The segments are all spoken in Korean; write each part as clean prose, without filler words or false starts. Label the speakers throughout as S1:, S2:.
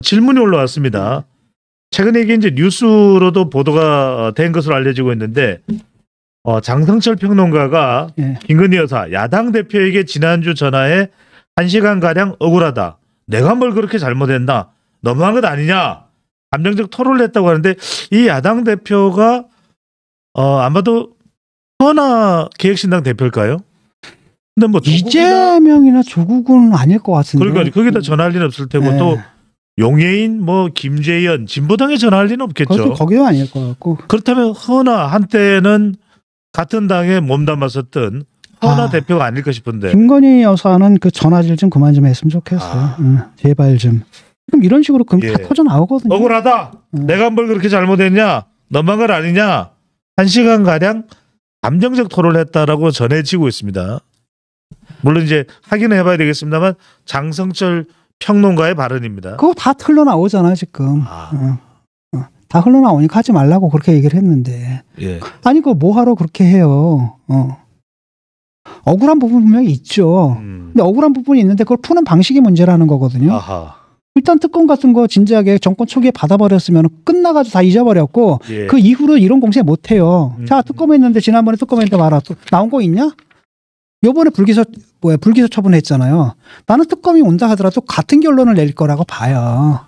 S1: 질문이 올라왔습니다. 최근에 이게 이제 뉴스로도 보도가 된 것으로 알려지고 있는데 장성철 평론가가
S2: 예.
S1: 김건희 여사 야당 대표에게 지난주 전화에 1시간가량 억울하다. 내가 뭘 그렇게 잘못했나? 너무한 것 아니냐? 감정적 토론을 했다고 하는데 이 야당 대표가 아마도 허나 계획신당 대표일까요? 근데 뭐
S2: 이재명이나 조국은 아닐 것 같은데.
S1: 그러니까 거기다 전화할 리는 없을 테고
S2: 네.
S1: 또 용해인 뭐 김재현 진보당에 전화할 리는 없겠죠.
S2: 거기도 아닐 것 같고.
S1: 그렇다면 허나 한때는 같은 당에 몸담았었던 허나 대표가 아닐까 싶은데.
S2: 김건희 여사는 그 전화질 좀 그만 좀 했으면 좋겠어요. 제발 좀. 그럼 이런 식으로 그럼 다 터져 나오거든요.
S1: 억울하다. 내가 뭘 그렇게 잘못했냐? 너무한 건 아니냐? 1시간 가량 감정적 토론을 했다라고 전해지고 있습니다. 물론 이제 확인을 해봐야 되겠습니다만 장성철 평론가의 발언입니다.
S2: 그거 다 흘러나오잖아 지금. 다 흘러나오니까 하지 말라고 그렇게 얘기를 했는데.
S1: 예.
S2: 아니 그거 뭐하러 그렇게 해요. 억울한 부분 분명히 있죠. 근데 억울한 부분이 있는데 그걸 푸는 방식이 문제라는 거거든요.
S1: 아하.
S2: 일단 특검 같은 거 진지하게 정권 초기에 받아버렸으면 끝나가지고 다 잊어버렸고
S1: 예.
S2: 그 이후로 이런 공세 못해요. 자 특검했는데 지난번에 특검했는데 말아 또 나온 거 있냐? 요번에 불기소 처분했잖아요. 나는 특검이 온다 하더라도 같은 결론을 낼 거라고 봐요.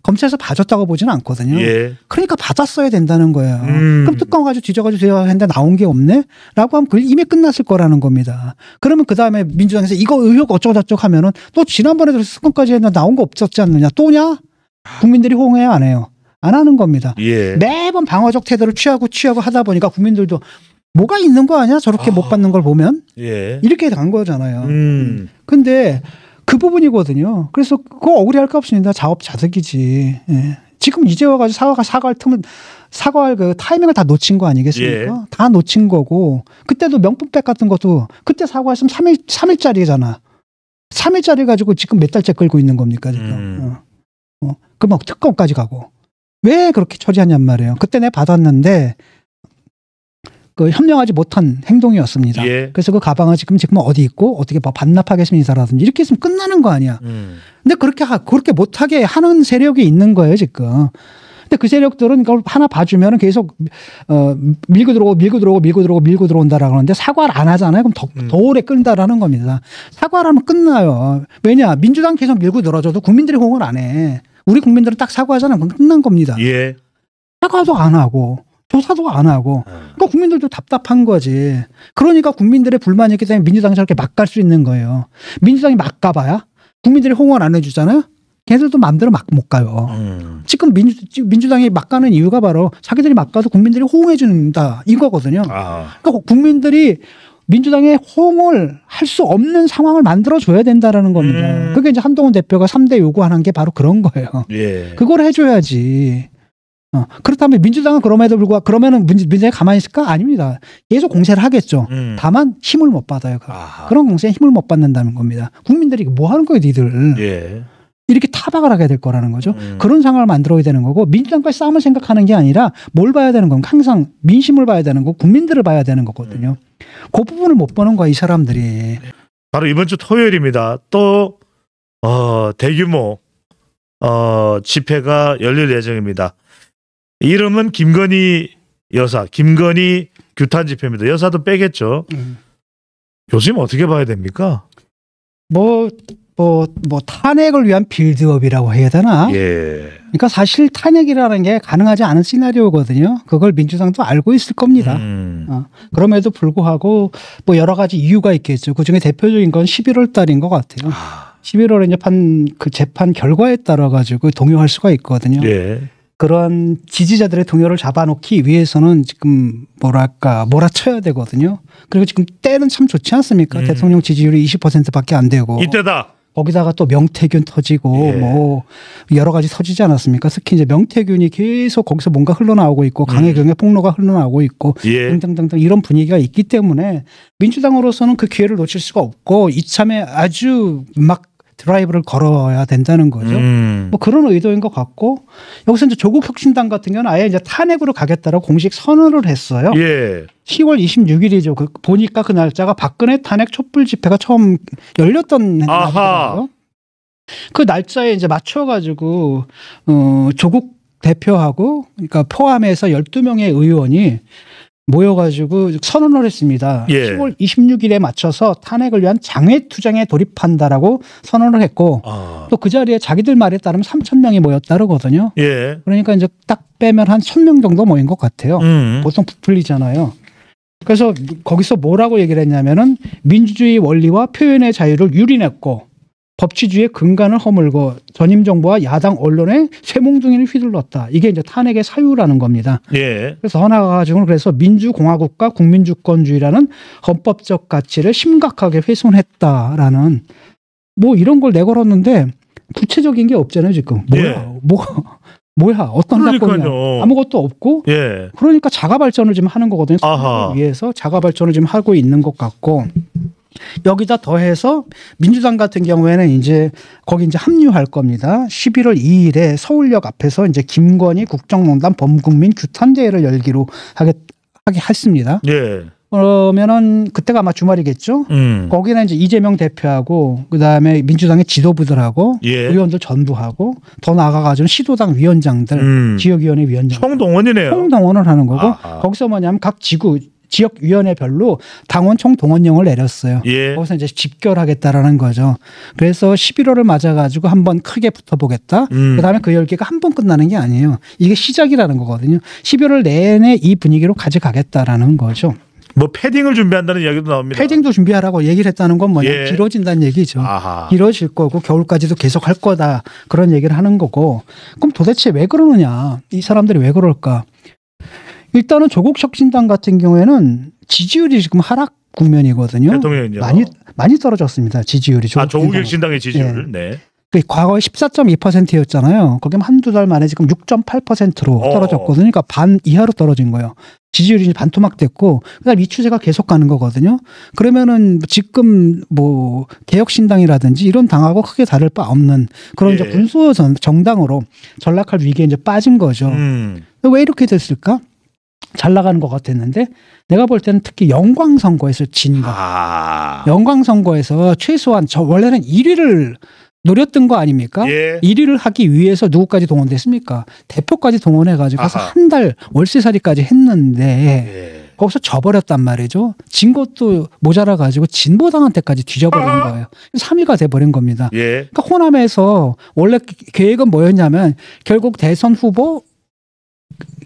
S2: 검찰에서 봐줬다고 보지는 않거든요.
S1: 예.
S2: 그러니까 받았어야 된다는 거예요. 그럼 특검 가지고 뒤져가지고 했는데 나온 게 없네? 라고 하면 이미 끝났을 거라는 겁니다. 그러면 그 다음에 민주당에서 이거 의혹 어쩌고저쩌고 하면은 또 지난번에도 특검까지 했는데 나온 거 없었지 않느냐? 또냐? 국민들이 호응해요, 안 해요? 안 하는 겁니다.
S1: 예.
S2: 매번 방어적 태도를 취하고 하다 보니까 국민들도 뭐가 있는 거 아니야? 저렇게 못 받는 걸 보면?
S1: 예.
S2: 이렇게 간 거잖아요. 근데 그 부분이거든요. 그래서 그거 억울해할 거 없습니다. 자업자득이지. 예. 지금 이제 와가지고 사과할 그 타이밍을 다 놓친 거 아니겠습니까?
S1: 예.
S2: 다 놓친 거고 그때도 명품백 같은 것도 그때 사과했으면 3일짜리잖아. 3일짜리 가지고 지금 몇 달째 끌고 있는 겁니까 지금? 그럼 특검까지 가고 왜 그렇게 처리하냔 말이에요. 그때 내가 받았는데. 그 현명하지 못한 행동이었습니다.
S1: 예.
S2: 그래서 그 가방은 지금 어디 있고 어떻게 뭐 반납하겠습니다라든지 이렇게 했으면 끝나는 거 아니야. 근데 그렇게 못하게 하는 세력이 있는 거예요 지금. 근데 그 세력들은 그걸 하나 봐주면 계속 밀고 들어온다라고 하는데 사과를 안 하잖아요. 그럼 더 오래 끈다라는 겁니다. 사과를 하면 끝나요. 왜냐 민주당 계속 밀고 들어줘도 국민들이 호응을 안 해. 우리 국민들은 딱 사과하잖아요. 그럼 끝난 겁니다.
S1: 예.
S2: 사과도 안 하고. 조사도 안 하고. 그러니까 국민들도 답답한 거지. 그러니까 국민들의 불만이 있기 때문에 민주당이 저렇게 막 갈 수 있는 거예요. 민주당이 막 가봐야 국민들이 호응을 안 해주잖아요. 걔네들도 마음대로 막 못 가요. 지금 민주당이 막 가는 이유가 바로 자기들이 막 가도 국민들이 호응해 준다 이거거든요. 그러니까 국민들이 민주당에 호응을 할 수 없는 상황을 만들어줘야 된다라는 겁니다. 그게 이제 한동훈 대표가 3대 요구하는 게 바로 그런 거예요.
S1: 예.
S2: 그걸 해줘야지. 그렇다면 민주당은 그럼에도 불구하고 그러면은 민주당이 가만히 있을까? 아닙니다. 계속 공세를 하겠죠. 다만 힘을 못 받아요. 그런 공세에 힘을 못 받는다는 겁니다. 국민들이 뭐 하는 거예요, 니들.
S1: 예.
S2: 이렇게 타박을 하게 될 거라는 거죠. 그런 상황을 만들어야 되는 거고 민주당과의 싸움을 생각하는 게 아니라 뭘 봐야 되는 건가? 항상 민심을 봐야 되는 거고 국민들을 봐야 되는 거거든요. 그 부분을 못 보는 거야, 이 사람들이.
S1: 바로 이번 주 토요일입니다. 또 대규모 집회가 열릴 예정입니다. 이름은 김건희 여사, 김건희 규탄 집회입니다. 여사도 빼겠죠. 요즘 어떻게 봐야 됩니까?
S2: 탄핵을 위한 빌드업이라고 해야 되나?
S1: 예.
S2: 그러니까 사실 탄핵이라는 게 가능하지 않은 시나리오거든요. 그걸 민주당도 알고 있을 겁니다. 그럼에도 불구하고 뭐 여러 가지 이유가 있겠죠. 그중에 대표적인 건 11월 달인 것 같아요. 11월에 이제 그 재판 결과에 따라 가지고 동요할 수가 있거든요.
S1: 예.
S2: 그런 지지자들의 동요를 잡아놓기 위해서는 지금 몰아쳐야 되거든요. 그리고 지금 때는 참 좋지 않습니까? 대통령 지지율이 20%밖에 안 되고.
S1: 이때다.
S2: 거기다가 또 명태균 터지고
S1: 예.
S2: 뭐 여러 가지 터지지 않았습니까? 특히 이제 명태균이 계속 거기서 뭔가 흘러나오고 있고 강혜경의 폭로가 흘러나오고 있고
S1: 예.
S2: 등등등등 이런 분위기가 있기 때문에 민주당으로서는 그 기회를 놓칠 수가 없고 이참에 아주 막 드라이브를 걸어야 된다는 거죠. 뭐 그런 의도인 것 같고 여기서 이제 조국 혁신당 같은 경우는 아예 이제 탄핵으로 가겠다라고 공식 선언을 했어요.
S1: 예.
S2: 10월 26일이죠. 보니까 그 날짜가 박근혜 탄핵 촛불 집회가 처음 열렸던 날이더라고요. 그 날짜에 이제 맞춰가지고 조국 대표하고 그러니까 포함해서 12명의 의원이 모여가지고 선언을 했습니다.
S1: 예.
S2: 10월 26일에 맞춰서 탄핵을 위한 장외투쟁에 돌입한다라고 선언을 했고 또 그 자리에 자기들 말에 따르면 3,000명이 모였다 그러거든요.
S1: 예.
S2: 그러니까 이제 딱 빼면 한 1,000명 정도 모인 것 같아요. 보통 부풀리잖아요. 그래서 거기서 뭐라고 얘기를 했냐면은 민주주의 원리와 표현의 자유를 유린했고 법치주의의 근간을 허물고 전임 정부와 야당 언론의 쇠몽둥이를 휘둘렀다. 이게 이제 탄핵의 사유라는 겁니다.
S1: 예.
S2: 그래서 더 나아가지고는 그래서 민주공화국과 국민주권주의라는 헌법적 가치를 심각하게 훼손했다라는 뭐 이런 걸 내걸었는데 구체적인 게 없잖아요 지금. 뭐야?
S1: 예.
S2: 뭐야? 어떤 사건이야?
S1: 그러니까요.
S2: 아무것도 없고.
S1: 예.
S2: 그러니까 자가 발전을 지금 하는 거거든요.
S1: 아하.
S2: 위해서 자가 발전을 지금 하고 있는 것 같고. 여기다 더해서 민주당 같은 경우에는 이제 거기 이제 합류할 겁니다. 11월 2일에 서울역 앞에서 이제 김건희 국정농단 범국민 규탄대회를 열기로 하게 했습니다.
S1: 예.
S2: 그러면은 그때가 아마 주말이겠죠. 거기는 이제 이재명 대표하고 그다음에 민주당의 지도부들하고
S1: 예.
S2: 의원들 전부하고 더 나아가가지고 시도당 위원장들, 지역위원회 위원장
S1: 총동원이네요.
S2: 총동원을 하는 거고
S1: 아하.
S2: 거기서 뭐냐면 각 지역위원회별로 당원 총동원령을 내렸어요.
S1: 예.
S2: 거기서 이제 집결하겠다라는 거죠. 그래서 11월을 맞아가지고 한번 크게 붙어보겠다. 그다음에 그 열기가 한 번 끝나는 게 아니에요. 이게 시작이라는 거거든요. 11월 내내 이 분위기로 가져가겠다라는 거죠.
S1: 뭐 패딩을 준비한다는 이야기도 나옵니다.
S2: 패딩도 준비하라고 얘기를 했다는 건 뭐냐.
S1: 예.
S2: 길어진다는 얘기죠.
S1: 아하.
S2: 길어질 거고 겨울까지도 계속 할 거다. 그런 얘기를 하는 거고. 그럼 도대체 왜 그러느냐. 이 사람들이 왜 그럴까. 일단은 조국 혁신당 같은 경우에는 지지율이 지금 하락 국면이거든요.
S1: 대통령이요.
S2: 많이 떨어졌습니다. 지지율이.
S1: 조국 혁신당의 지지율. 네.
S2: 과거에 14.2%였잖아요. 거기면 한두 달 만에 지금 6.8%로 떨어졌거든요. 그러니까 반 이하로 떨어진 거예요. 지지율이 반토막됐고, 그다음 이 추세가 계속 가는 거거든요. 그러면은 지금 뭐 개혁신당이라든지 이런 당하고 크게 다를 바 없는 그런 이제 군소 정당으로 전락할 위기에 이제 빠진 거죠. 왜 이렇게 됐을까? 잘 나가는 것 같았는데 내가 볼 때는 특히 영광선거에서 진 거. 영광선거에서 최소한 원래는 1위를 노렸던 거 아닙니까?
S1: 예.
S2: 1위를 하기 위해서 누구까지 동원됐습니까? 대표까지 동원해가지고 가서 한 달 월세살이까지 했는데
S1: 예.
S2: 거기서 져버렸단 말이죠. 진 것도 모자라가지고 진보당한테까지 뒤져버린 거예요. 3위가 돼버린 겁니다.
S1: 예.
S2: 그러니까 호남에서 원래 계획은 뭐였냐면 결국 대선 후보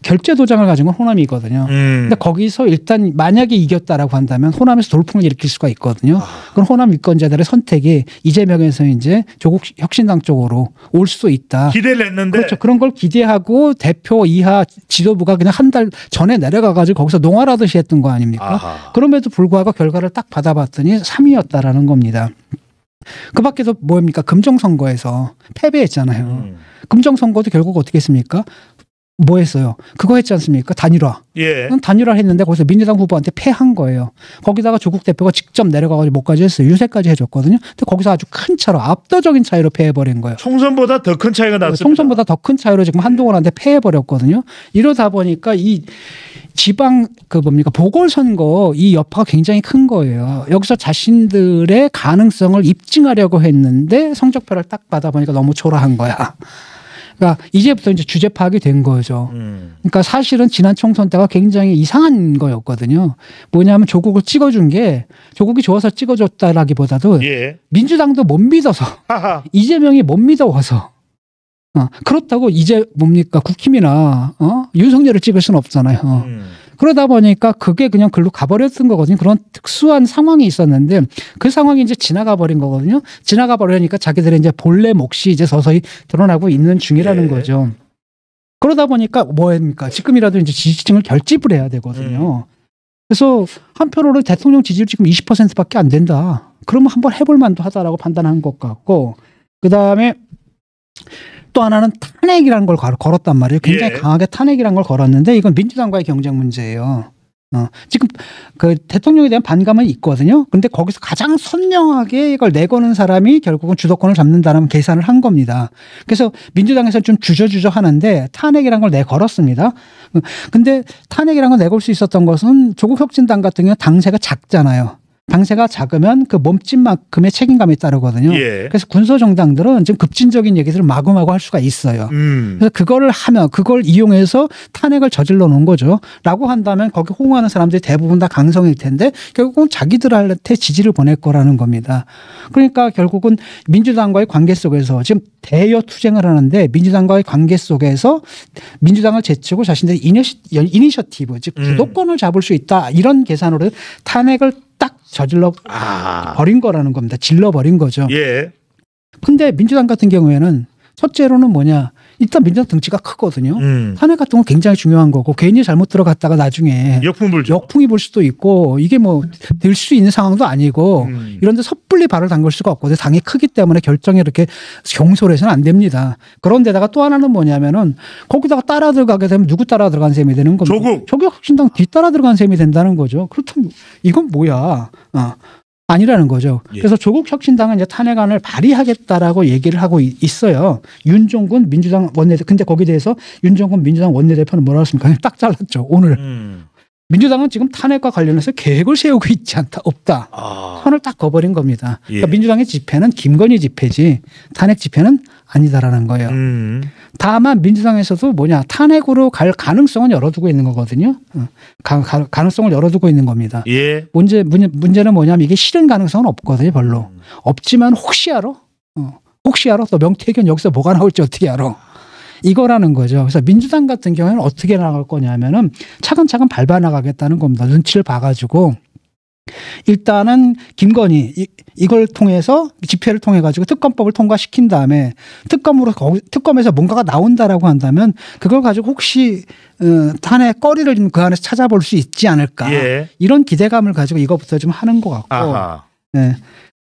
S2: 결제 도장을 가진 건 호남이거든요. 근데 거기서 일단 만약에 이겼다라고 한다면 호남에서 돌풍을 일으킬 수가 있거든요. 그럼 호남 유권자들의 선택이 이재명에서 이제 조국 혁신당 쪽으로 올 수도 있다.
S1: 기대를 했는데.
S2: 그렇죠. 그런 걸 기대하고 대표 이하 지도부가 그냥 한 달 전에 내려가가지고 거기서 농활하듯이 했던 거 아닙니까?
S1: 아하.
S2: 그럼에도 불구하고 결과를 딱 받아봤더니 3위였다라는 겁니다. 그 밖에도 뭡니까? 금정선거에서 패배했잖아요. 금정선거도 결국 어떻게 했습니까? 뭐 했어요? 그거 했지 않습니까? 단일화.
S1: 예.
S2: 단일화 했는데 거기서 민주당 후보한테 패한 거예요. 거기다가 조국 대표가 직접 내려가가지고 뭐까지 했어요. 유세까지 해줬거든요. 근데 거기서 아주 큰 차로 압도적인 차이로 패해버린 거예요.
S1: 총선보다 더 큰 차이가 났습니다.
S2: 총선보다 더 큰 차이로 지금 한동훈한테 패해버렸거든요. 이러다 보니까 이 지방 보궐선거 이 여파가 굉장히 큰 거예요. 여기서 자신들의 가능성을 입증하려고 했는데 성적표를 딱 받아보니까 너무 초라한 거야. 그러니까 이제부터 이제 주제 파악이 된 거죠. 그러니까 사실은 지난 총선 때가 굉장히 이상한 거였거든요. 뭐냐면 조국을 찍어준 게 조국이 좋아서 찍어줬다라기보다도
S1: 예.
S2: 민주당도 못 믿어서 이재명이 못 믿어와서 그렇다고 이제 뭡니까 국힘이나 윤석열을 찍을 수는 없잖아요. 그러다 보니까 그게 그냥 글로 가버렸던 거거든요. 그런 특수한 상황이 있었는데 그 상황이 이제 지나가 버린 거거든요. 지나가 버리니까 자기들의 이제 본래 몫이 이제 서서히 드러나고 있는 중이라는 거죠. 그러다 보니까 뭐입니까? 지금이라도 이제 지지층을 결집을 해야 되거든요. 그래서 한편으로 대통령 지지율 지금 20%밖에 안 된다. 그러면 한번 해볼 만도 하다라고 판단한 것 같고 그 다음에 또 하나는 탄핵이라는 걸 걸었단 말이에요. 굉장히 강하게 탄핵이라는 걸 걸었는데 이건 민주당과의 경쟁 문제예요. 지금 그 대통령에 대한 반감은 있거든요. 근데 거기서 가장 선명하게 이걸 내거는 사람이 결국은 주도권을 잡는다는 계산을 한 겁니다. 그래서 민주당에서 좀 주저주저 하는데 탄핵이라는 걸 내걸었습니다. 근데 탄핵이라는 걸 내걸 수 있었던 것은 조국 혁신당 같은 경우 당세가 작잖아요. 당세가 작으면 그 몸집만큼의 책임감이 따르거든요.
S1: 예.
S2: 그래서 군소 정당들은 좀 급진적인 얘기들을 마구마구 할 수가 있어요. 그래서 그거를 하면 그걸 이용해서 탄핵을 저질러 놓은 거죠. 라고 한다면 거기 호응하는 사람들이 대부분 다 강성일 텐데 결국은 자기들한테 지지를 보낼 거라는 겁니다. 그러니까 결국은 민주당과의 관계 속에서 지금 대여 투쟁을 하는데 민주당과의 관계 속에서 민주당을 제치고 자신들의 이니셔티브 즉 주도권을 잡을 수 있다 이런 계산으로 탄핵을 딱 저질러 버린 거라는 겁니다. 질러 버린 거죠.
S1: 예.
S2: 근데 민주당 같은 경우에는 첫째로는 뭐냐. 일단 민주당 등치가 크거든요. 탄핵 같은 건 굉장히 중요한 거고 괜히 잘못 들어갔다가 나중에 역풍이 불 수도 있고 이게 뭐 될 수 있는 상황도 아니고 이런데 섣불리 발을 담글 수가 없거든요. 당이 크기 때문에 결정이 이렇게 경솔해서는 안 됩니다. 그런데다가 또 하나는 뭐냐면은 거기다가 따라 들어가게 되면 누구 따라 들어간 셈이 되는 겁니다. 조국혁신당 뒤따라 들어간 셈이 된다는 거죠. 그렇다면 이건 뭐야. 아니라는 거죠.
S1: 예.
S2: 그래서 조국혁신당은 이제 탄핵안을 발의하겠다라고 얘기를 하고 있어요. 윤종군 민주당 원내대표. 근데 거기에 대해서 윤종군 민주당 원내대표는 뭐라고 했습니까? 그냥 딱 잘랐죠. 오늘. 민주당은 지금 탄핵과 관련해서 계획을 세우고 있지 않다. 없다. 선을 딱 그어버린 겁니다.
S1: 예.
S2: 그러니까 민주당의 집회는 김건희 집회지 탄핵 집회는 아니다라는 거예요. 다만 민주당에서도 뭐냐 탄핵으로 갈 가능성은 열어두고 있는 거거든요. 가능성을 열어두고 있는 겁니다.
S1: 예.
S2: 문제는 뭐냐면 이게 실현 가능성은 없거든요. 별로. 없지만 혹시 알아? 또 명태균 여기서 뭐가 나올지 어떻게 알아? 이거라는 거죠. 그래서 민주당 같은 경우에는 어떻게 나갈 거냐면은 차근차근 밟아 나가겠다는 겁니다. 눈치를 봐가지고 일단은 김건희 이걸 통해서 집회를 통해 가지고 특검법을 통과시킨 다음에 특검에서 뭔가가 나온다라고 한다면 그걸 가지고 혹시 탄핵 거리를 좀 그 안에서 찾아볼 수 있지 않을까
S1: 예.
S2: 이런 기대감을 가지고 이것부터 좀 하는 것 같고.
S1: 아하.
S2: 네.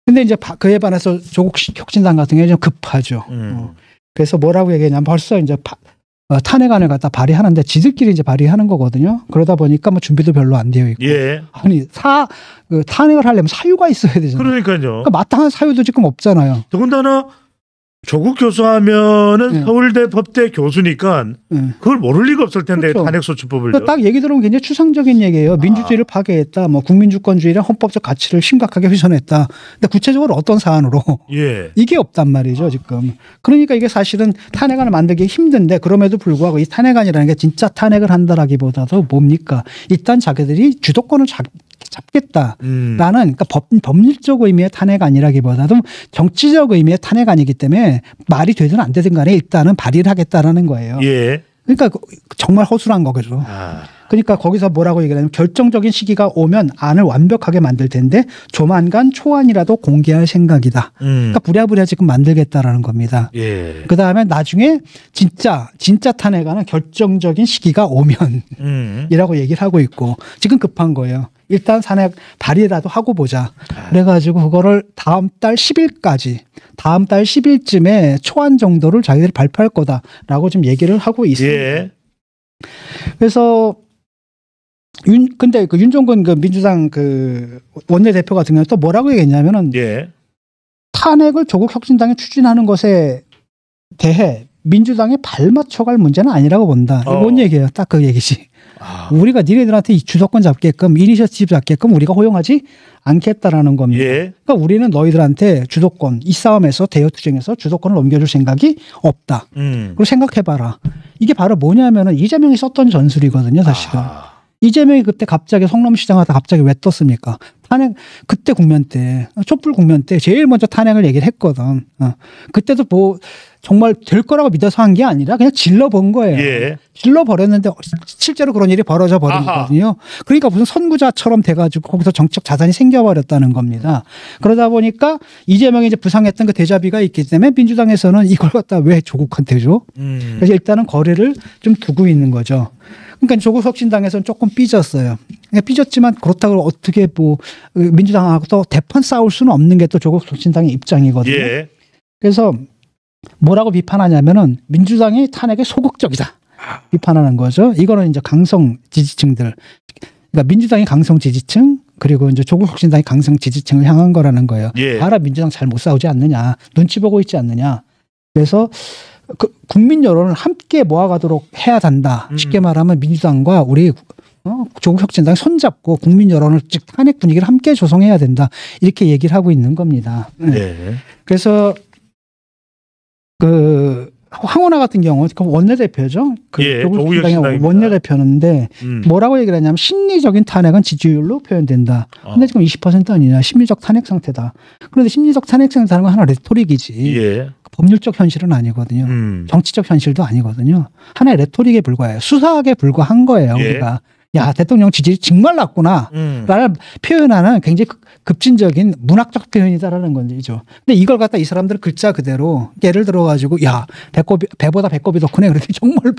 S2: 근데 이제 그에 반해서 조국혁신당 같은 경우는 좀 급하죠. 그래서 뭐라고 얘기했냐면 벌써 이제 탄핵안을 갖다 발의하는데 지들끼리 이제 발의하는 거거든요. 그러다 보니까 뭐 준비도 별로 안 되어 있고.
S1: 예.
S2: 아니 탄핵을 하려면 사유가 있어야 되잖아요.
S1: 그러니까요.
S2: 그러니까 마땅한 사유도 지금 없잖아요.
S1: 더군다나 조국 교수하면은 서울대 법대 교수니까 그걸 모를 리가 없을 텐데
S2: 그렇죠.
S1: 탄핵소추법을.
S2: 그러니까 딱 얘기 들어보면 굉장히 추상적인 얘기예요. 민주주의를 파괴했다. 뭐 국민주권주의랑 헌법적 가치를 심각하게 훼손했다. 근데 구체적으로 어떤 사안으로
S1: 예.
S2: 이게 없단 말이죠 지금. 그러니까 이게 사실은 탄핵안을 만들기 힘든데 그럼에도 불구하고 이 탄핵안이라는 게 진짜 탄핵을 한다라기보다도 뭡니까? 일단 자기들이 주도권을 잡겠다라는 그러니까 법률적 의미의 탄핵안이라기보다도 정치적 의미의 탄핵안이기 때문에 말이 되든 안 되든 간에 일단은 발의를 하겠다라는 거예요.
S1: 예.
S2: 그러니까 정말 허술한 거죠. 그러니까 거기서 뭐라고 얘기하냐면 결정적인 시기가 오면 안을 완벽하게 만들 텐데 조만간 초안이라도 공개할 생각이다. 그러니까 부랴부랴 지금 만들겠다라는 겁니다.
S1: 예.
S2: 그다음에 나중에 진짜 탄핵안은 결정적인 시기가 오면 이라고 얘기를 하고 있고 지금 급한 거예요. 일단 탄핵 발의라도 하고 보자. 그래가지고 그거를 다음 달 10일쯤에 초안 정도를 자기들이 발표할 거다라고 지금 얘기를 하고 있습니다.
S1: 예.
S2: 그래서 근데 그 윤종근 그 민주당 그 원내대표 같은 경우는 또 뭐라고 얘기했냐면은
S1: 예.
S2: 탄핵을 조국혁신당이 추진하는 것에 대해 민주당이 발맞춰갈 문제는 아니라고 본다. 이거 뭔 얘기예요? 딱 그 얘기지. 우리가 니네들한테 이 주도권 잡게끔 이니셔티브 잡게끔 우리가 허용하지 않겠다라는 겁니다.
S1: 예.
S2: 그러니까 우리는 너희들한테 주도권 이 싸움에서 대여투쟁에서 주도권을 넘겨줄 생각이 없다. 그리고 생각해봐라. 이게 바로 뭐냐면은 이재명이 썼던 전술이거든요. 사실은. 이재명이 그때 갑자기 성남시장 하다 갑자기 왜 떴습니까? 탄핵 그때 국면 때 촛불 국면 때 제일 먼저 탄핵을 얘기를 했거든. 그때도 뭐 정말 될 거라고 믿어서 한 게 아니라 그냥 질러본 거예요.
S1: 예.
S2: 질러버렸는데 실제로 그런 일이 벌어져 버린 거거든요. 그러니까 무슨 선구자처럼 돼가지고 거기서 정치적 자산이 생겨버렸다는 겁니다. 그러다 보니까 이재명이 이제 부상했던 그 대자비가 있기 때문에 민주당에서는 이걸 갖다 왜 조국한테 줘? 그래서 일단은 거래를 좀 두고 있는 거죠. 그러니까 조국혁신당에서는 조금 삐졌어요. 삐졌지만 그렇다고 어떻게 뭐 민주당하고 또 대판 싸울 수는 없는 게 또 조국혁신당의 입장이거든요.
S1: 예.
S2: 그래서 뭐라고 비판하냐면은 민주당이 탄핵에 소극적이다. 비판하는 거죠. 이거는 이제 강성 지지층들. 그러니까 민주당이 강성 지지층 그리고 이제 조국혁신당이 강성 지지층을 향한 거라는 거예요.
S1: 예.
S2: 알아 민주당 잘 못 싸우지 않느냐. 눈치 보고 있지 않느냐. 그래서 그 국민 여론을 함께 모아가도록 해야 된다. 쉽게 말하면 민주당과 우리 조국 혁신당이 손잡고 국민 여론을 즉 탄핵 분위기를 함께 조성해야 된다. 이렇게 얘기를 하고 있는 겁니다.
S1: 네.
S2: 그래서 그 황운하 같은 경우 그 원내대표죠. 그
S1: 예,
S2: 조국
S1: 조국
S2: 혁신당의
S1: 혁신당입니다.
S2: 원내대표인데 뭐라고 얘기를 하냐면 심리적인 탄핵은 지지율로 표현된다. 근데 지금 20% 아니냐. 심리적 탄핵 상태다. 그런데 심리적 탄핵 상태라는 건 하나 레토릭이지.
S1: 예.
S2: 법률적 현실은 아니거든요. 정치적 현실도 아니거든요. 하나의 레토릭에 불과해요. 수사학에 불과한 거예요.
S1: 예.
S2: 우리가. 야, 대통령 지지율이 정말 낮구나. 라는 표현하는 굉장히 급진적인 문학적 표현이다라는 건지죠. 근데 이걸 갖다 이 사람들 글자 그대로 예를 들어가지고 야, 배보다 배꼽이 더 크네. 그랬더니 정말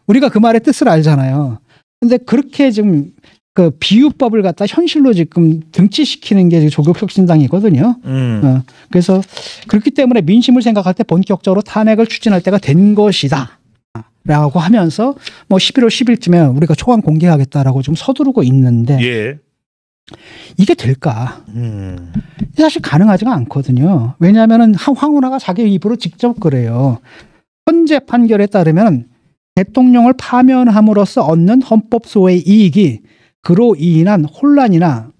S2: 우리가 그 말의 뜻을 알잖아요. 근데 그렇게 지금 그 비유법을 갖다 현실로 지금 등치시키는 게 조국 혁신당이거든요. 그래서 그렇기 때문에 민심을 생각할 때 본격적으로 탄핵을 추진할 때가 된 것이다. 라고 하면서 뭐 11월 10일쯤에 우리가 초안 공개하겠다라고 좀 서두르고 있는데
S1: 예.
S2: 이게 될까? 사실 가능하지가 않거든요. 왜냐하면 황운하가 자기 입으로 직접 그래요. 헌재 판결에 따르면 대통령을 파면함으로써 얻는 헌법 소의 이익이 그로 인한 혼란이나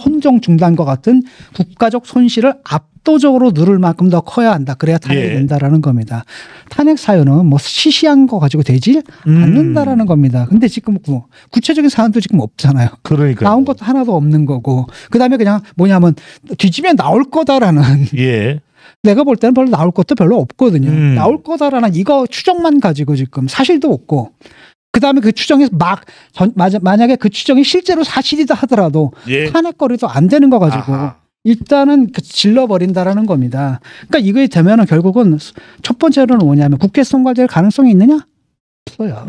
S2: 헌정 중단과 같은 국가적 손실을 압도적으로 누를 만큼 더 커야 한다. 그래야 탄핵이
S1: 예.
S2: 된다라는 겁니다. 탄핵 사유는 뭐 시시한 거 가지고 되지 않는다라는 겁니다. 근데 지금 구체적인 사안도 지금 없잖아요.
S1: 그러니까
S2: 나온 것도 하나도 없는 거고. 그다음에 그냥 뭐냐면 뒤지면 나올 거다라는
S1: 예.
S2: 내가 볼 때는 별로 나올 것도 별로 없거든요. 나올 거다라는 이거 추정만 가지고 지금 사실도 없고. 그다음에 그 추정에서 만약에 그 추정이 실제로 사실이다 하더라도
S1: 예.
S2: 탄핵거리도 안 되는 거 가지고
S1: 아하.
S2: 일단은 질러버린다라는 겁니다. 그러니까 이거에 되면은 결국은 첫 번째로는 뭐냐면 국회 송관될 가능성이 있느냐? 없어요.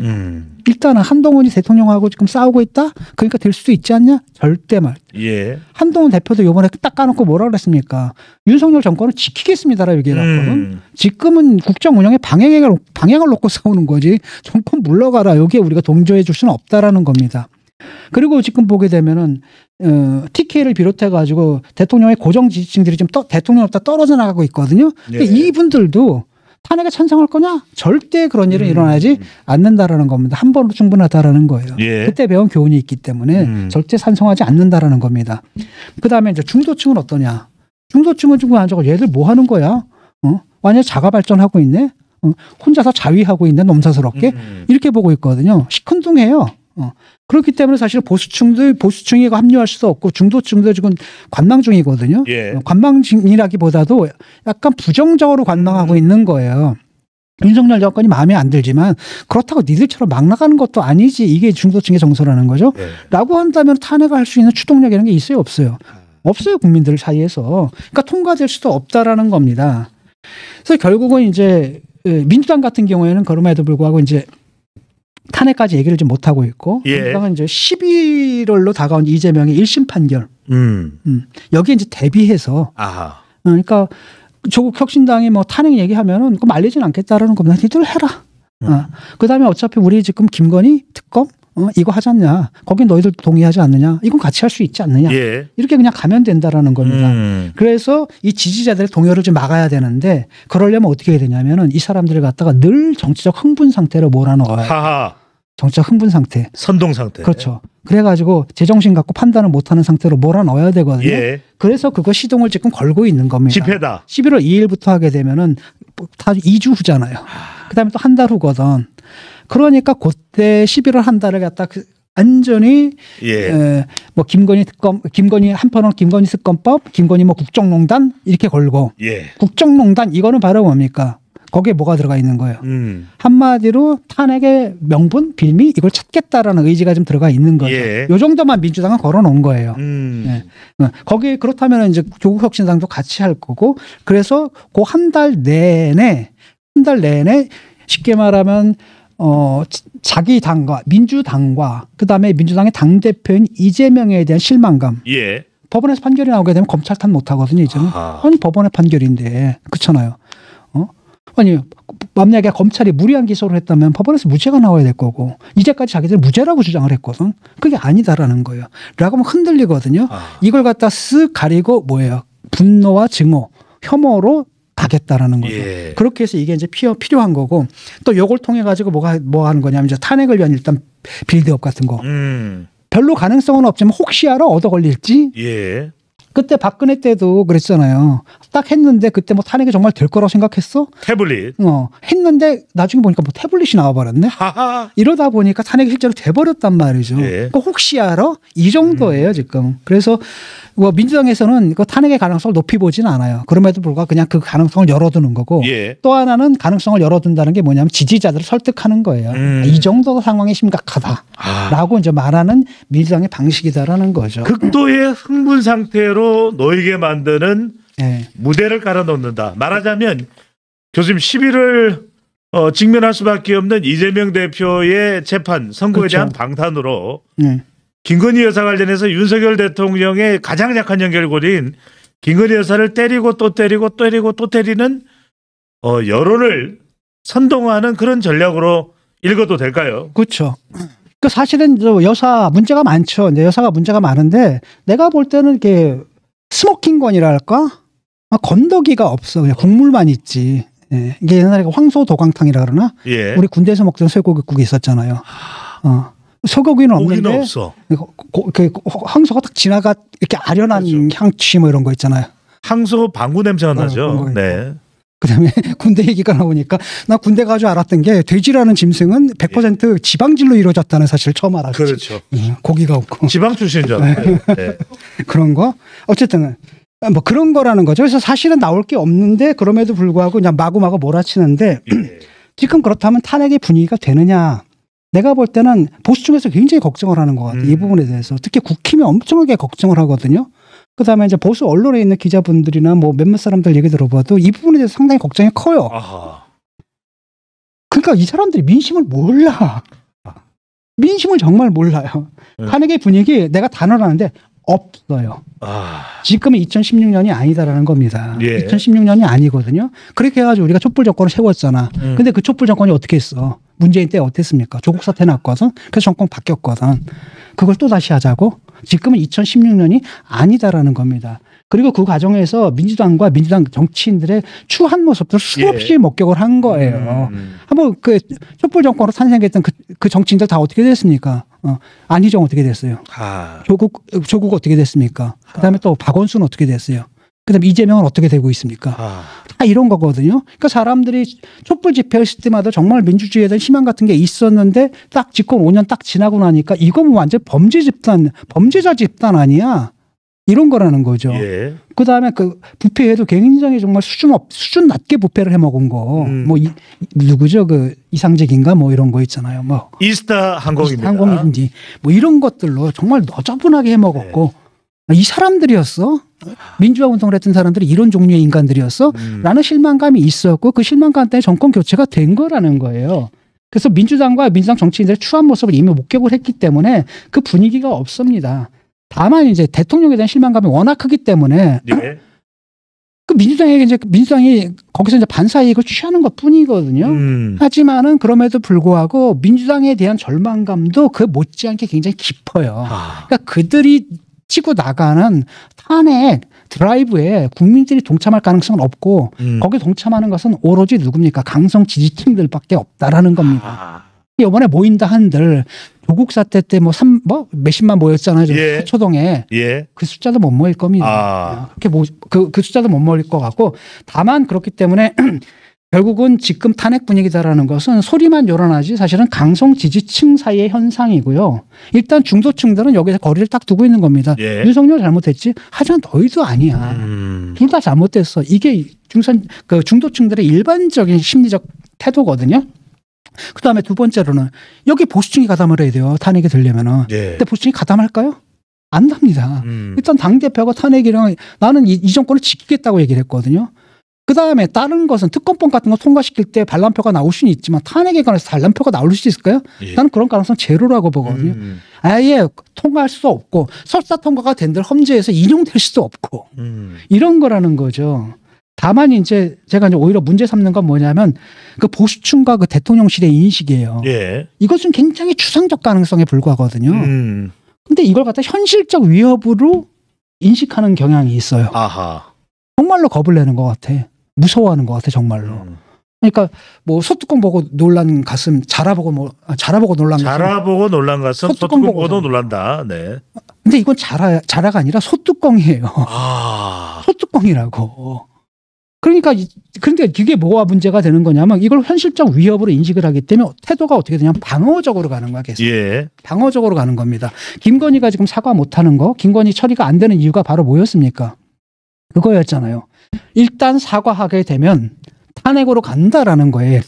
S2: 일단은 한동훈이 대통령하고 지금 싸우고 있다? 그러니까 될 수도 있지 않냐? 절대 말.
S1: 예.
S2: 한동훈 대표도 이번에 딱 까놓고 뭐라 그랬습니까? 윤석열 정권을 지키겠습니다라고 얘기해놨거든. 지금은 국정 운영에 방향을 놓고 싸우는 거지. 정권 물러가라. 여기에 우리가 동조해 줄 수는 없다라는 겁니다. 그리고 지금 보게 되면은 TK를 비롯해 가지고 대통령의 고정 지지층들이 좀 대통령으로부터 떨어져 나가고 있거든요. 근데
S1: 예.
S2: 이분들도 탄핵에 찬성할 거냐? 절대 그런 일은 일어나지 않는다라는 겁니다. 한 번으로 충분하다라는 거예요.
S1: 예.
S2: 그때 배운 교훈이 있기 때문에 절대 찬성하지 않는다라는 겁니다. 그다음에 이제 중도층은 어떠냐? 중도층은 지금 안저고 얘들 뭐 하는 거야? 완전 자가 발전하고 있네. 혼자서 자위하고 있는 놈사스럽게 이렇게 보고 있거든요. 시큰둥해요. 그렇기 때문에 사실 보수층이 합류할 수도 없고 중도층도 지금 관망 중이거든요.
S1: 예.
S2: 관망 중이라기보다도 약간 부정적으로 관망하고 있는 거예요. 윤석열 정권이 마음에 안 들지만 그렇다고 니들처럼 막 나가는 것도 아니지. 이게 중도층의 정서라는 거죠.
S1: 예.
S2: 라고 한다면 탄핵을 할 수 있는 추동력이라는 게 있어요, 없어요? 없어요, 국민들 사이에서. 그러니까 통과될 수도 없다라는 겁니다. 그래서 결국은 이제 민주당 같은 경우에는 그럼에도 불구하고 이제 탄핵까지 얘기를 좀 못 하고 있고,
S1: 예.
S2: 민주당은 이제 11월로 다가온 이재명의 1심 판결, 여기에 이제 대비해서,
S1: 아하.
S2: 그러니까 조국 혁신당이 뭐 탄핵 얘기하면은 그 말리진 않겠다라는 겁니다. 니들 해라. 그 다음에 어차피 우리 지금 김건희 특검 이거 하지 않냐? 거긴 너희들 동의하지 않느냐? 이건 같이 할 수 있지 않느냐?
S1: 예.
S2: 이렇게 그냥 가면 된다라는 겁니다. 그래서 이 지지자들의 동요를 좀 막아야 되는데 그러려면 어떻게 해야 되냐면은 이 사람들을 갖다가 늘 정치적 흥분 상태로 몰아넣어요.
S1: 하하.
S2: 정치적 흥분 상태.
S1: 선동 상태.
S2: 그렇죠. 그래가지고 제정신 갖고 판단을 못하는 상태로 몰아넣어야 되거든요.
S1: 예.
S2: 그래서 그거 시동을 지금 걸고 있는 겁니다.
S1: 집회다.
S2: 11월 2일부터 하게 되면은 다 2주 후잖아요. 그다음에 또 한 달 후거든. 그러니까 그때 11월 한 달을 갖다 완전히
S1: 예.
S2: 뭐 김건희 한편으로 김건희 특검법, 김건희 뭐 국정농단 이렇게 걸고
S1: 예.
S2: 국정농단 이거는 바로 뭡니까? 거기에 뭐가 들어가 있는 거예요? 한마디로 탄핵의 명분, 빌미 이걸 찾겠다라는 의지가 좀 들어가 있는 거죠.
S1: 예.
S2: 요 정도만 민주당은 걸어놓은 거예요. 네. 거기 그렇다면 이제 조국 혁신당도 같이 할 거고 그래서 그 한 달 내내 쉽게 말하면 자기 당과 민주당과 그다음에 민주당의 당대표인 이재명에 대한 실망감.
S1: 예.
S2: 법원에서 판결이 나오게 되면 검찰 탓 못 하거든요, 이제는. 아니 법원의 판결인데. 그렇잖아요. 아니 만약에 검찰이 무리한 기소를 했다면 법원에서 무죄가 나와야 될 거고 이제까지 자기들 무죄라고 주장을 했거든. 그게 아니다라는 거예요. 라고 하면 흔들리거든요. 이걸 갖다 쓱 가리고 뭐예요? 분노와 증오, 혐오로 가겠다라는 거죠.
S1: 예.
S2: 그렇게 해서 이게 이제 필요한 거고 또 요걸 통해 가지고 뭐 하는 거냐면 이제 탄핵을 위한 일단 빌드업 같은 거. 별로 가능성은 없지만 혹시 알아 얻어 걸릴지.
S1: 예.
S2: 그때 박근혜 때도 그랬잖아요. 딱 했는데 그때 뭐 탄핵이 정말 될 거라고 생각했어?
S1: 태블릿.
S2: 했는데 나중에 보니까 뭐 태블릿이 나와버렸네.
S1: 하하.
S2: 이러다 보니까 탄핵이 실제로 돼버렸단 말이죠.
S1: 예.
S2: 그러니까 혹시 알아? 이 정도예요 지금. 그래서 뭐 민주당에서는 그 탄핵의 가능성을 높이 보지는 않아요. 그럼에도 불구하고 그냥 그 가능성을 열어두는 거고
S1: 예.
S2: 또 하나는 가능성을 열어둔다는 게 뭐냐면 지지자들을 설득하는 거예요. 이 정도 상황이 심각하다라고 이제 말하는 민주당의 방식이다라는 거죠.
S1: 극도의 흥분 상태로 놓이게 만드는
S2: 예.
S1: 무대를 깔아놓는다. 말하자면 교수님 11월 직면할 수밖에 없는 이재명 대표의 재판 선고에
S2: 그렇죠.
S1: 대한 방탄으로
S2: 예.
S1: 김건희 여사 관련해서 윤석열 대통령의 가장 약한 연결고리인 김건희 여사를 때리고 또 때리고 때리고 또 때리는 여론을 선동하는 그런 전략으로 읽어도 될까요?
S2: 그렇죠. 그 사실은 여사 문제가 많죠. 이제 여사가 문제가 많은데 내가 볼 때는 이게 스모킹건이랄까 건더기가 없어. 그냥 국물만 있지. 예. 이게 옛날에 황소도강탕이라 그러나
S1: 예.
S2: 우리 군대에서 먹던 쇠고기국이 있었잖아요. 소고기는 없는데
S1: 고기는 없어.
S2: 그 황소가 딱 지나가 이렇게 아련한
S1: 그렇죠.
S2: 향취 뭐 이런 거 있잖아요.
S1: 항소 방구 냄새가 나죠.
S2: 그런 거
S1: 네.
S2: 그다음에 군대 얘기가 나오니까 나 군대 가서 알았던 게 돼지라는 짐승은 100% 지방질로 이루어졌다는 사실을 처음 알았지.
S1: 그렇죠.
S2: 고기가 없고
S1: 지방 출신인 줄 알았어요. 네.
S2: 그런 거 어쨌든 뭐 그런 거라는 거죠. 그래서 사실은 나올 게 없는데 그럼에도 불구하고 그냥 마구마구 몰아치는데
S1: 예.
S2: 지금 그렇다면 탄핵의 분위기가 되느냐? 내가 볼 때는 보수 중에서 굉장히 걱정을 하는 것 같아요. 이 부분에 대해서 특히 국힘이 엄청나게 걱정을 하거든요. 그다음에 이제 보수 언론에 있는 기자분들이나 뭐 몇몇 사람들 얘기 들어봐도 이 부분에 대해서 상당히 걱정이 커요.
S1: 아하.
S2: 그러니까 이 사람들이 민심을 몰라. 민심을 정말 몰라요. 탄핵의 분위기 내가 단언하는데 없어요. 지금은 2016년이 아니다라는 겁니다.
S1: 예.
S2: 2016년이 아니거든요. 그렇게 해가지고 우리가 촛불 정권을 세웠잖아. 근데 그 촛불 정권이 어떻게 했어? 문재인 때 어땠습니까? 조국 사태 났거든. 그래서 정권 바뀌었거든. 그걸 또 다시 하자고? 지금은 2016년이 아니다라는 겁니다. 그리고 그 과정에서 민주당과 민주당 정치인들의 추한 모습들 수없이
S1: 예.
S2: 목격을 한 거예요. 한번 그 촛불 정권으로 탄생했던 그 정치인들 다 어떻게 됐습니까? 안희정 어떻게 됐어요? 조국 어떻게 됐습니까? 그다음에 또 박원순 어떻게 됐어요? 그다음에 이재명은 어떻게 되고 있습니까? 다 이런 거거든요. 그러니까 사람들이 촛불 집회했을 때마다 정말 민주주의에 대한 희망 같은 게 있었는데 딱 집권 5년 딱 지나고 나니까 이거 뭐 완전 범죄자 집단 아니야? 이런 거라는 거죠.
S1: 예.
S2: 그다음에 그 부패에도 굉장히 정말 수준 낮게 부패를 해 먹은 거. 뭐 누구죠? 그 이상직인가 뭐 이런 거 있잖아요. 뭐
S1: 이스타 항공입니다.
S2: 항공인지 뭐 이런 것들로 정말 너저분하게 해 먹었고 이 사람들이었어? 민주화 운동을 했던 사람들이 이런 종류의 인간들이었어? 라는 실망감이 있었고 그 실망감 때문에 정권 교체가 된 거라는 거예요. 그래서 민주당과 민주당 정치인들의 추한 모습을 이미 목격을 했기 때문에 그 분위기가 없습니다. 다만 이제 대통령에 대한 실망감이 워낙 크기 때문에
S1: 예.
S2: 그 민주당이 거기서 이제 반사 이익을 취하는 것 뿐이거든요. 하지만은 그럼에도 불구하고 민주당에 대한 절망감도 그 못지않게 굉장히 깊어요. 그러니까 그들이 치고 나가는 탄핵 드라이브에 국민들이 동참할 가능성은 없고 거기에 동참하는 것은 오로지 누굽니까? 강성 지지층들밖에 없다라는 겁니다. 이번에 모인다 한들 조국 사태 때 뭐 몇십만 모였잖아요.
S1: 예.
S2: 초동에
S1: 예.
S2: 그 숫자도 못 모일 겁니다. 그 숫자도 못 모일 것 같고 다만 그렇기 때문에 결국은 지금 탄핵 분위기다라는 것은 소리만 요란하지 사실은 강성 지지층 사이의 현상이고요. 일단 중도층들은 여기서 거리를 딱 두고 있는 겁니다.
S1: 예.
S2: 윤석열 잘못했지. 하지만 너희도 아니야. 둘 다 잘못됐어. 이게 중도층들의 일반적인 심리적 태도거든요. 그다음에 두 번째로는 여기 보수층이 가담을 해야 돼요. 탄핵이 되려면은.
S1: 예.
S2: 근데 보수층이 가담할까요? 안 답니다. 일단 당대표가 탄핵이랑 나는 이 정권을 지키겠다고 얘기를 했거든요. 그다음에 다른 것은 특검법 같은 거 통과시킬 때 반란표가 나올 수는 있지만 탄핵에 관해서 반란표가 나올 수 있을까요?
S1: 예.
S2: 나는 그런 가능성 제로라고 보거든요. 아예 통과할 수도 없고 설사 통과가 된들 험지에서 인용될 수도 없고 이런 거라는 거죠. 다만 이제 제가 이제 오히려 문제 삼는 건 뭐냐면 그 보수층과 그 대통령실의 인식이에요.
S1: 예.
S2: 이것은 굉장히 추상적 가능성에 불과하거든요. 근데 이걸 갖다 현실적 위협으로 인식하는 경향이 있어요.
S1: 아하.
S2: 정말로 겁을 내는 것 같아. 무서워하는 것 같아 정말로. 그러니까 뭐 소뚜껑 보고 놀란 가슴 자라보고 놀란 가슴.
S1: 자라보고 놀란 가슴 소뚜껑 보고도 놀란다. 네.
S2: 근데 이건 자라가 아니라 소뚜껑이에요.
S1: 아.
S2: 소뚜껑이라고. 그러니까 근데 이게 뭐가 문제가 되는 거냐면 이걸 현실적 위협으로 인식을 하기 때문에 태도가 어떻게 되냐면 방어적으로 가는 거야 계속.
S1: 예.
S2: 방어적으로 가는 겁니다. 김건희가 지금 사과 못하는 거, 김건희 처리가 안 되는 이유가 바로 뭐였습니까? 그거였잖아요. 일단 사과하게 되면 탄핵으로 간다라는 거예요.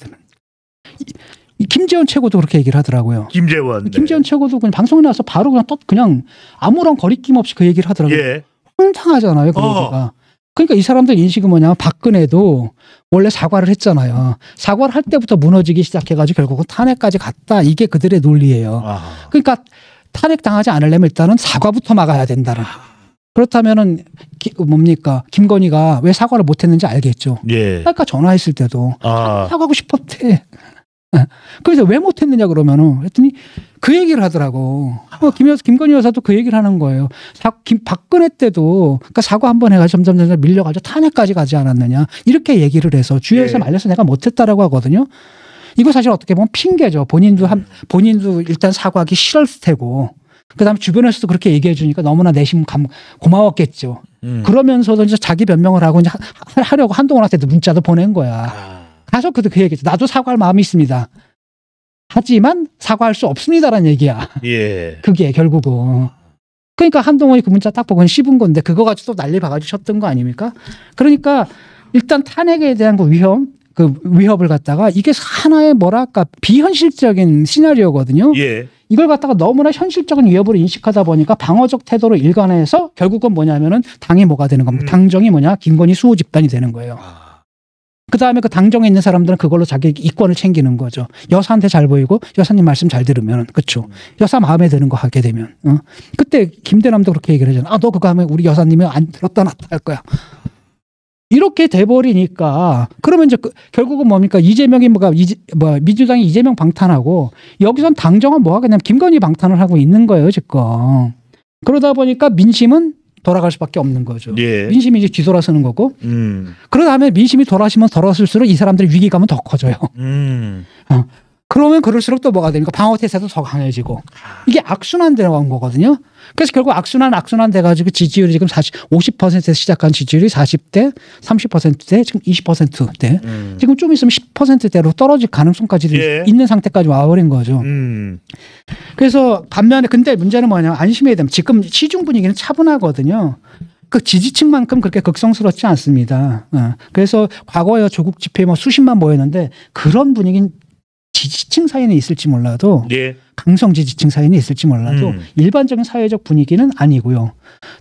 S2: 이 김재원 최고도 그렇게 얘기를 하더라고요.
S1: 김재원. 네.
S2: 김재원 최고도 그냥 방송에 나와서 바로 그냥 아무런 거리낌 없이 그 얘기를 하더라고요.
S1: 예.
S2: 황당하잖아요. 그 얘기가. 그러니까 이 사람들 인식은 뭐냐면 박근혜도 원래 사과를 했잖아요. 사과를 할 때부터 무너지기 시작해가지고 결국은 탄핵까지 갔다. 이게 그들의 논리예요.
S1: 아.
S2: 그러니까 탄핵 당하지 않으려면 일단은 사과부터 막아야 된다는. 그렇다면은 뭡니까 김건희가 왜 사과를 못했는지 알겠죠.
S1: 예.
S2: 아까 전화했을 때도
S1: 아.
S2: 사과하고 싶었대. 그래서 왜 못했느냐 그러면은 했더니 그 얘기를 하더라고. 김건희 여사도 그 얘기를 하는 거예요. 박근혜 때도 그러니까 사과 한 번 해가지고 점점 밀려가지고 탄핵까지 가지 않았느냐 이렇게 얘기를 해서 주위에서 말려서 내가 못했다라고 하거든요. 이거 사실 어떻게 보면 핑계죠. 본인도 일단 사과하기 싫었을 테고. 그다음에 주변에서도 그렇게 얘기해 주니까 너무나 내심 고마웠겠죠. 그러면서도 이제 자기 변명을 하고 이제 하려고 한동훈한테도 문자도 보낸 거야. 가서 그 얘기했죠. 나도 사과할 마음이 있습니다. 하지만 사과할 수 없습니다라는 얘기야.
S1: 예.
S2: 그게 결국은. 그러니까 한동훈이 그 문자 딱 보고 씹은 건데 그거 가지고 또 난리 봐가지고 쳤던 거 아닙니까? 그러니까 일단 탄핵에 대한 그 위협을 갖다가 이게 하나의 뭐랄까 비현실적인 시나리오거든요.
S1: 예.
S2: 이걸 갖다가 너무나 현실적인 위협으로 인식하다 보니까 방어적 태도로 일관해서 결국은 뭐냐면은 당이 뭐가 되는 겁니다. 당정이 뭐냐? 김건희 수호 집단이 되는 거예요. 그 다음에 그 당정에 있는 사람들은 그걸로 자기 이권을 챙기는 거죠. 여사한테 잘 보이고 여사님 말씀 잘 들으면 그렇죠. 여사 마음에 드는 거 하게 되면 그때 김대남도 그렇게 얘기를 하잖아. 너 그거 하면 우리 여사님이 안 들었다 놨다 할 거야. 이렇게 돼버리니까 그러면 이제 결국은 뭡니까 이재명이 민주당이 이재명 방탄하고 여기선 당정은 뭐 하겠냐면 김건희 방탄을 하고 있는 거예요 지금. 그러다 보니까 민심은 돌아갈 수밖에 없는 거죠.
S1: 예.
S2: 민심이 이제 뒤돌아서는 거고. 그러다 다음에 민심이 돌아서면 돌아설수록 이 사람들의 위기감은 더 커져요. 그러면 그럴수록 또 뭐가 되니까 방어 태세도 더 강해지고 이게 악순환 되는 거거든요. 그래서 결국 악순환 돼가지고 지지율이 지금 50%에서 시작한 지지율이 40대, 30%대, 지금 20%대, 지금 좀 있으면 10%대로 떨어질 가능성까지 있는 상태까지 와버린 거죠. 그래서 반면에 근데 문제는 뭐냐면 안심해야 되면 지금 시중 분위기는 차분하거든요. 그 지지층만큼 그렇게 극성스럽지 않습니다. 그래서 과거에 조국 집회에 뭐 수십만 모였는데 그런 분위기는 지지층 사이에는 있을지 몰라도 강성 지지층 사이에는 있을지 몰라도 일반적인 사회적 분위기는 아니고요.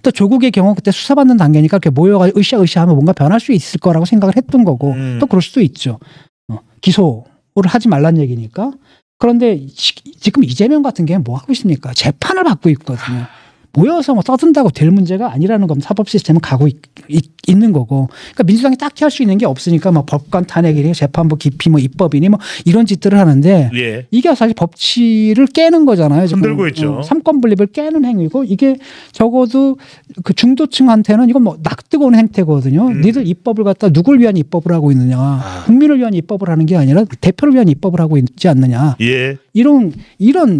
S2: 또 조국의 경우 그때 수사받는 단계니까 이렇게 모여가지고 으쌰으쌰하면 뭔가 변할 수 있을 거라고 생각을 했던 거고 또 그럴 수도 있죠. 기소를 하지 말란 얘기니까. 그런데 지금 이재명 같은 경우는 뭐 하고 있습니까? 재판을 받고 있거든요. 모여서 뭐 떠든다고 될 문제가 아니라는 겁니다. 사법 시스템은 가고 있는 거고. 그러니까 민주당이 딱히 할 수 있는 게 없으니까 뭐 법관 탄핵이니 재판부 기피 뭐 입법이니 뭐 이런 짓들을 하는데 이게 사실 법치를 깨는 거잖아요.
S1: 흔들고 있죠.
S2: 삼권 분립을 깨는 행위고 이게 적어도 그 중도층한테는 이건 뭐 납득 오는 행태거든요. 니들 입법을 갖다 누굴 위한 입법을 하고 있느냐. 국민을 위한 입법을 하는 게 아니라 대표를 위한 입법을 하고 있지 않느냐. 이런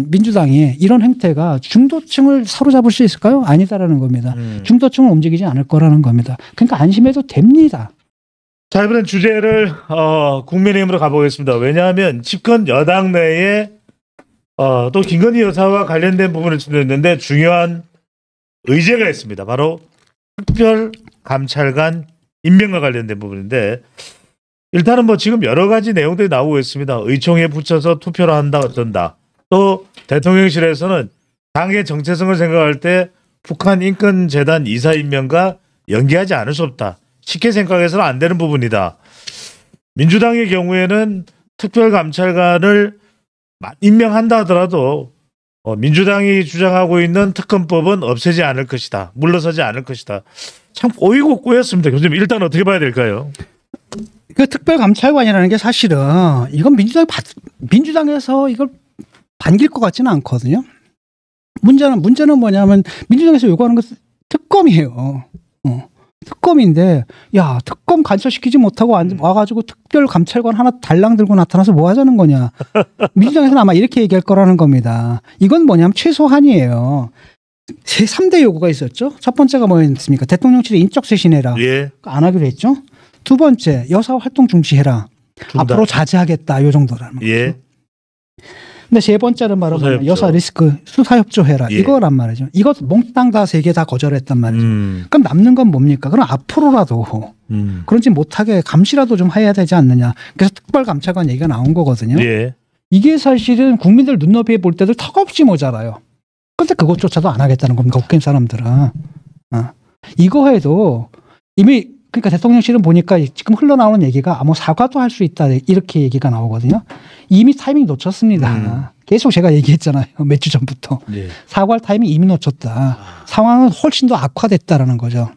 S2: 민주당의 이런 행태가 중도층을 사로잡을 수 있을까요? 아니다라는 겁니다. 중도층은 움직이지 않을 거라는 겁니다. 그러니까 안심해도 됩니다.
S1: 자, 이번엔 주제를 국민의힘으로 가보겠습니다. 왜냐하면 집권 여당 내에 또 김건희 여사와 관련된 부분을 지냈는데 중요한 의제가 있습니다. 바로 특별감찰관 임명과 관련된 부분인데 일단은 뭐 지금 여러 가지 내용들이 나오고 있습니다. 의총에 붙여서 투표를 한다 어쩐다. 또 대통령실에서는 당의 정체성을 생각할 때 북한 인권재단 이사 임명과 연계하지 않을 수 없다. 쉽게 생각해서는 안 되는 부분이다. 민주당의 경우에는 특별감찰관을 임명한다 하더라도 민주당이 주장하고 있는 특검법은 없애지 않을 것이다. 물러서지 않을 것이다. 참 꼬이고 꼬였습니다. 교수님 일단 어떻게 봐야 될까요?
S2: 그 특별감찰관이라는 게 사실은 이건 민주당에서 이걸 반길 것 같지는 않거든요. 문제는 뭐냐면 민주당에서 요구하는 것은 특검이에요. 특검인데 야 특검 간첩시키지 못하고 와가지고 특별감찰관 하나 달랑 들고 나타나서 뭐 하자는 거냐. 민주당에서는 아마 이렇게 얘기할 거라는 겁니다. 이건 뭐냐면 최소한이에요. 3대 요구가 있었죠. 첫 번째가 뭐였습니까? 대통령실에 인적 쇄신해라.
S1: 예.
S2: 안 하기로 했죠. 두 번째 여사 활동 중지해라. 앞으로 자제하겠다. 요 정도라는 거죠.
S1: 예.
S2: 근데 세 번째는 말하면 여사 리스크 수사협조해라.
S1: 예.
S2: 이거란 말이죠. 이것 몽땅 다 세 개 다 거절했단 말이죠. 그럼 남는 건 뭡니까? 그럼 앞으로라도 그런지 못하게 감시라도 좀 해야 되지 않느냐. 그래서 특별감찰관 얘기가 나온 거거든요.
S1: 예.
S2: 이게 사실은 국민들 눈높이에 볼 때도 턱없이 모자라요. 근데 그것조차도 안 하겠다는 겁니다. 웃긴 사람들은. 이거 해도 이미 그러니까 대통령실은 보니까 지금 흘러나오는 얘기가 뭐 사과도 할 수 있다 이렇게 얘기가 나오거든요. 이미 타이밍 놓쳤습니다. 계속 제가 얘기했잖아요. 몇 주 전부터.
S1: 예.
S2: 사과할 타이밍 이미 놓쳤다. 상황은 훨씬 더 악화됐다라는 거죠.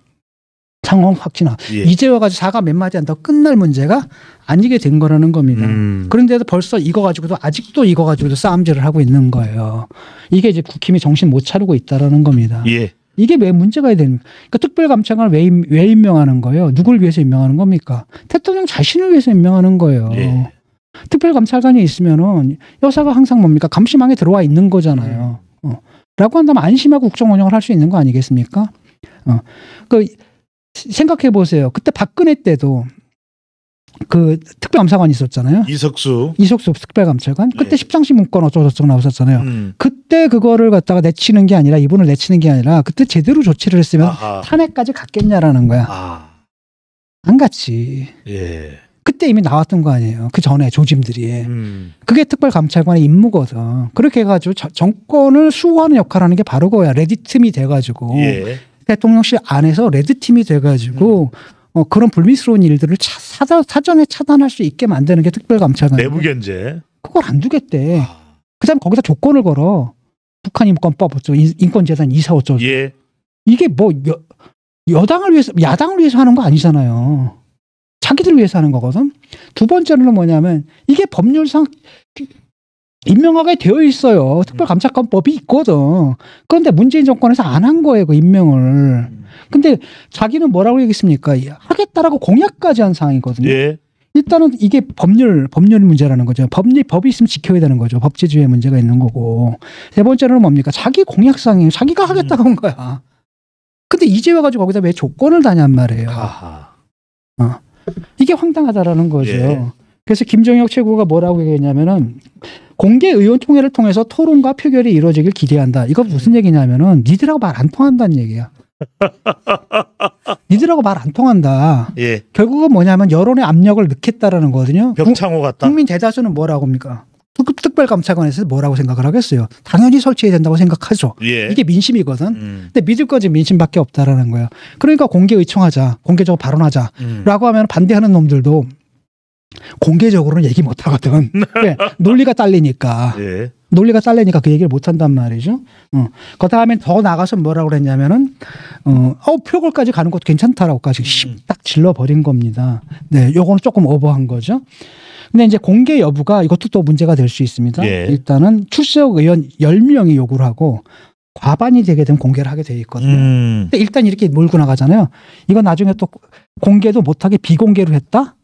S2: 상황 확진화.
S1: 예.
S2: 이제 와가지고 사과 몇 마디 한다고 끝날 문제가 아니게 된 거라는 겁니다. 그런데도 벌써 이거 가지고도 아직도 이거 가지고도 싸움질을 하고 있는 거예요. 이게 이제 국힘이 정신 못 차리고 있다라는 겁니다.
S1: 예.
S2: 이게 왜 문제가 됩니까? 그러니까 특별감찰관을 왜 임명하는 거예요? 누굴 위해서 임명하는 겁니까? 대통령 자신을 위해서 임명하는 거예요.
S1: 예.
S2: 특별감찰관이 있으면은 여사가 항상 뭡니까? 감시망에 들어와 있는 거잖아요. 라고 한다면 안심하고 국정 운영을 할 수 있는 거 아니겠습니까? 생각해 보세요. 그때 박근혜 때도 그 특별감찰관이 있었잖아요.
S1: 이석수
S2: 특별감찰관. 그때
S1: 예.
S2: 십상시 문건 어쩌고저쩌고 나왔었잖아요. 그때 그거를 갖다가 내치는 게 아니라 이분을 내치는 게 아니라 그때 제대로 조치를 했으면
S1: 아하.
S2: 탄핵까지 갔겠냐라는 거야. 안 갔지.
S1: 예.
S2: 그때 이미 나왔던 거 아니에요. 그 전에 조짐들이. 그게 특별감찰관의 임무거든. 그렇게 해가지고 정권을 수호하는 역할을 하는 게 바로 그거야. 레드팀이 돼가지고
S1: 예.
S2: 대통령실 안에서 레드팀이 돼가지고 그런 불미스러운 일들을 사전에 차단할 수 있게 만드는 게 특별감찰관.
S1: 내부 견제.
S2: 그걸 안 두겠대. 그다음에 거기다 조건을 걸어. 북한 인권법 인권재단 이사 어쩌고.
S1: 예.
S2: 이게 뭐 여당을 위해서 야당을 위해서 하는 거 아니잖아요. 자기들 위해서 하는 거거든. 두 번째는 뭐냐면 이게 법률상 임명하게 되어 있어요. 특별감찰관법이 있거든. 그런데 문재인 정권에서 안 한 거예요. 그 임명을. 근데 자기는 뭐라고 얘기했습니까? 하겠다라고 공약까지 한 상황이거든요.
S1: 예.
S2: 일단은 이게 법률 문제라는 거죠. 법이 있으면 지켜야 되는 거죠. 법제주의에 문제가 있는 거고. 세 번째는 뭡니까? 자기 공약상이에요. 자기가 하겠다고 한 거야. 근데 이제 와가지고 거기다 왜 조건을 다냔 말이에요. 이게 황당하다라는 거죠.
S1: 예.
S2: 그래서 김정혁 최고가 뭐라고 얘기했냐면은 공개 의원총회를 통해서 토론과 표결이 이루어지길 기대한다. 이거 무슨 얘기냐면은 니들하고 말 안 통한다는 얘기야. 니들하고 말 안 통한다.
S1: 예.
S2: 결국은 뭐냐면 여론의 압력을 넣겠다라는 거거든요.
S1: 벽창호 같다.
S2: 국민 대다수는 뭐라고 합니까? 특별감찰관에서 뭐라고 생각을 하겠어요? 당연히 설치해야 된다고 생각하죠.
S1: 예.
S2: 이게 민심이거든. 근데 믿을 거지 민심밖에 없다라는 거예요. 그러니까 공개 의총하자, 공개적으로 발언하자라고 하면 반대하는 놈들도 공개적으로는 얘기 못 하거든. 왜? 논리가 딸리니까.
S1: 예.
S2: 논리가 딸리니까 그 얘기를 못 한단 말이죠. 그 다음에 더 나가서 뭐라고 그랬냐면은, 표결까지 가는 것도 괜찮다라고까지 딱 질러버린 겁니다. 네, 요거는 조금 오버한 거죠. 근데 이제 공개 여부가 이것도 또 문제가 될 수 있습니다.
S1: 예.
S2: 일단은 출석 의원 10명이 요구를 하고 과반이 되게 되면 공개를 하게 돼 있거든요. 근데 일단 이렇게 몰고 나가잖아요. 이거 나중에 또 공개도 못하게 비공개로 했다?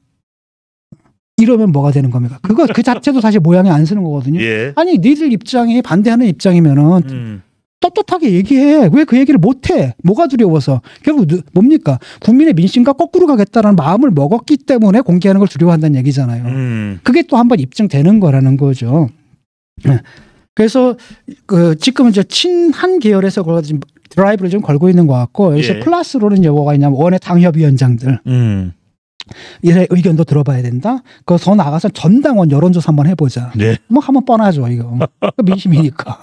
S2: 이러면 뭐가 되는 겁니까? 그 자체도 사실 모양이 안 쓰는 거거든요.
S1: 예.
S2: 아니, 니들 입장이 반대하는 입장이면은 떳떳하게 얘기해. 왜 그 얘기를 못 해? 뭐가 두려워서? 결국 뭡니까? 국민의 민심과 거꾸로 가겠다는 마음을 먹었기 때문에 공개하는 걸 두려워한다는 얘기잖아요. 그게 또 한번 입증되는 거라는 거죠. 그래서 지금 이제 친한 계열에서 드라이브를 좀 걸고 있는 것 같고, 여기서
S1: 예.
S2: 플러스로는 뭐가 있냐면 원외 당협위원장들. 이런 의견도 들어봐야 된다. 그 더 나가서 전당원 여론조사 한번 해보자.
S1: 네.
S2: 뭐 한번 뻔하죠, 이거. 민심이니까.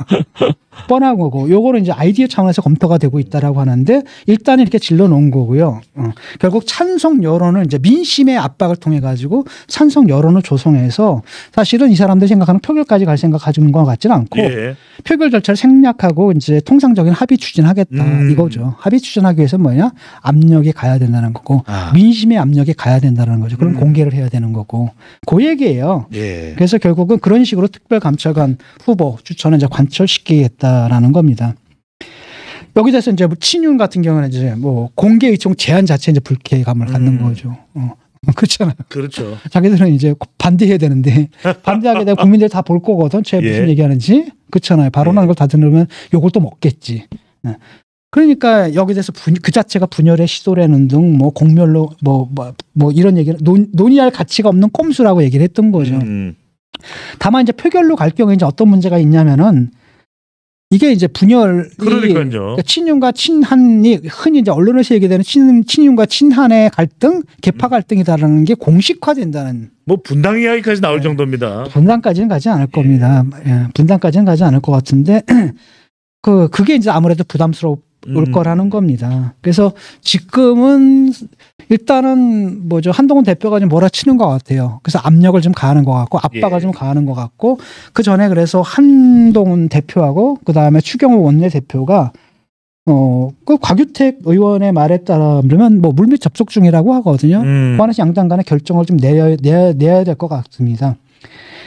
S2: 뻔한 거고, 요거는 이제 아이디어 차원에서 검토가 되고 있다라고 하는데 일단 이렇게 질러놓은 거고요. 결국 찬성 여론을 이제 민심의 압박을 통해 가지고 찬성 여론을 조성해서 사실은 이 사람들이 생각하는 표결까지 갈 생각 가지는 것 같지는 않고
S1: 예.
S2: 표결 절차를 생략하고 이제 통상적인 합의 추진하겠다 이거죠. 합의 추진하기 위해서 뭐냐? 압력이 가야 된다는 거고 민심의 압력이 가야 된다는 거죠. 그럼 공개를 해야 되는 거고 그 얘기예요.
S1: 예.
S2: 그래서 결국은 그런 식으로 특별감찰관 후보 추천을 이제 관철시키겠다라는 겁니다. 여기 대해서 이제 뭐 친윤 같은 경우는 이제 뭐 공개 의총 제한 자체 이제 불쾌감을 갖는 거죠. 그렇잖아요.
S1: 그렇죠.
S2: 자기들은 이제 반대해야 되는데 반대하게 되면 국민들이 다 볼 거거든. 쟤 무슨
S1: 예.
S2: 얘기하는지. 그렇잖아요. 발언하는 걸 다 들으면 욕을 또 먹겠지. 그러니까 여기 대해서 그 자체가 분열의 시도라는 등 뭐 공멸로 뭐 이런 얘기를 논의할 가치가 없는 꼼수라고 얘기를 했던 거죠. 다만 이제 표결로 갈 경우에 이제 어떤 문제가 있냐면은 이게 이제 분열이
S1: 그러니까요.
S2: 그러니까 친윤과 친한이 흔히 이제 언론에서 얘기되는 친윤과 친한의 갈등, 개파 갈등이다라는 게 공식화된다는.
S1: 뭐 분당 이야기까지 나올 정도입니다.
S2: 분당까지는 가지 않을 겁니다. 예, 분당까지는 가지 않을 것 같은데 그게 이제 아무래도 부담스러울 거라는 겁니다. 그래서 지금은 일단은 뭐죠, 한동훈 대표가 좀 몰아치는 것 같아요. 그래서 압력을 좀 가하는 것 같고 압박을
S1: 예.
S2: 좀 가하는 것 같고 그 전에 그래서 한동훈 대표하고 그 다음에 추경호 원내대표가 그 곽유택 의원의 말에 따르면 뭐 물밑 접촉 중이라고 하거든요. 그안에서 양당 간의 결정을 좀 내야 될 것 같습니다.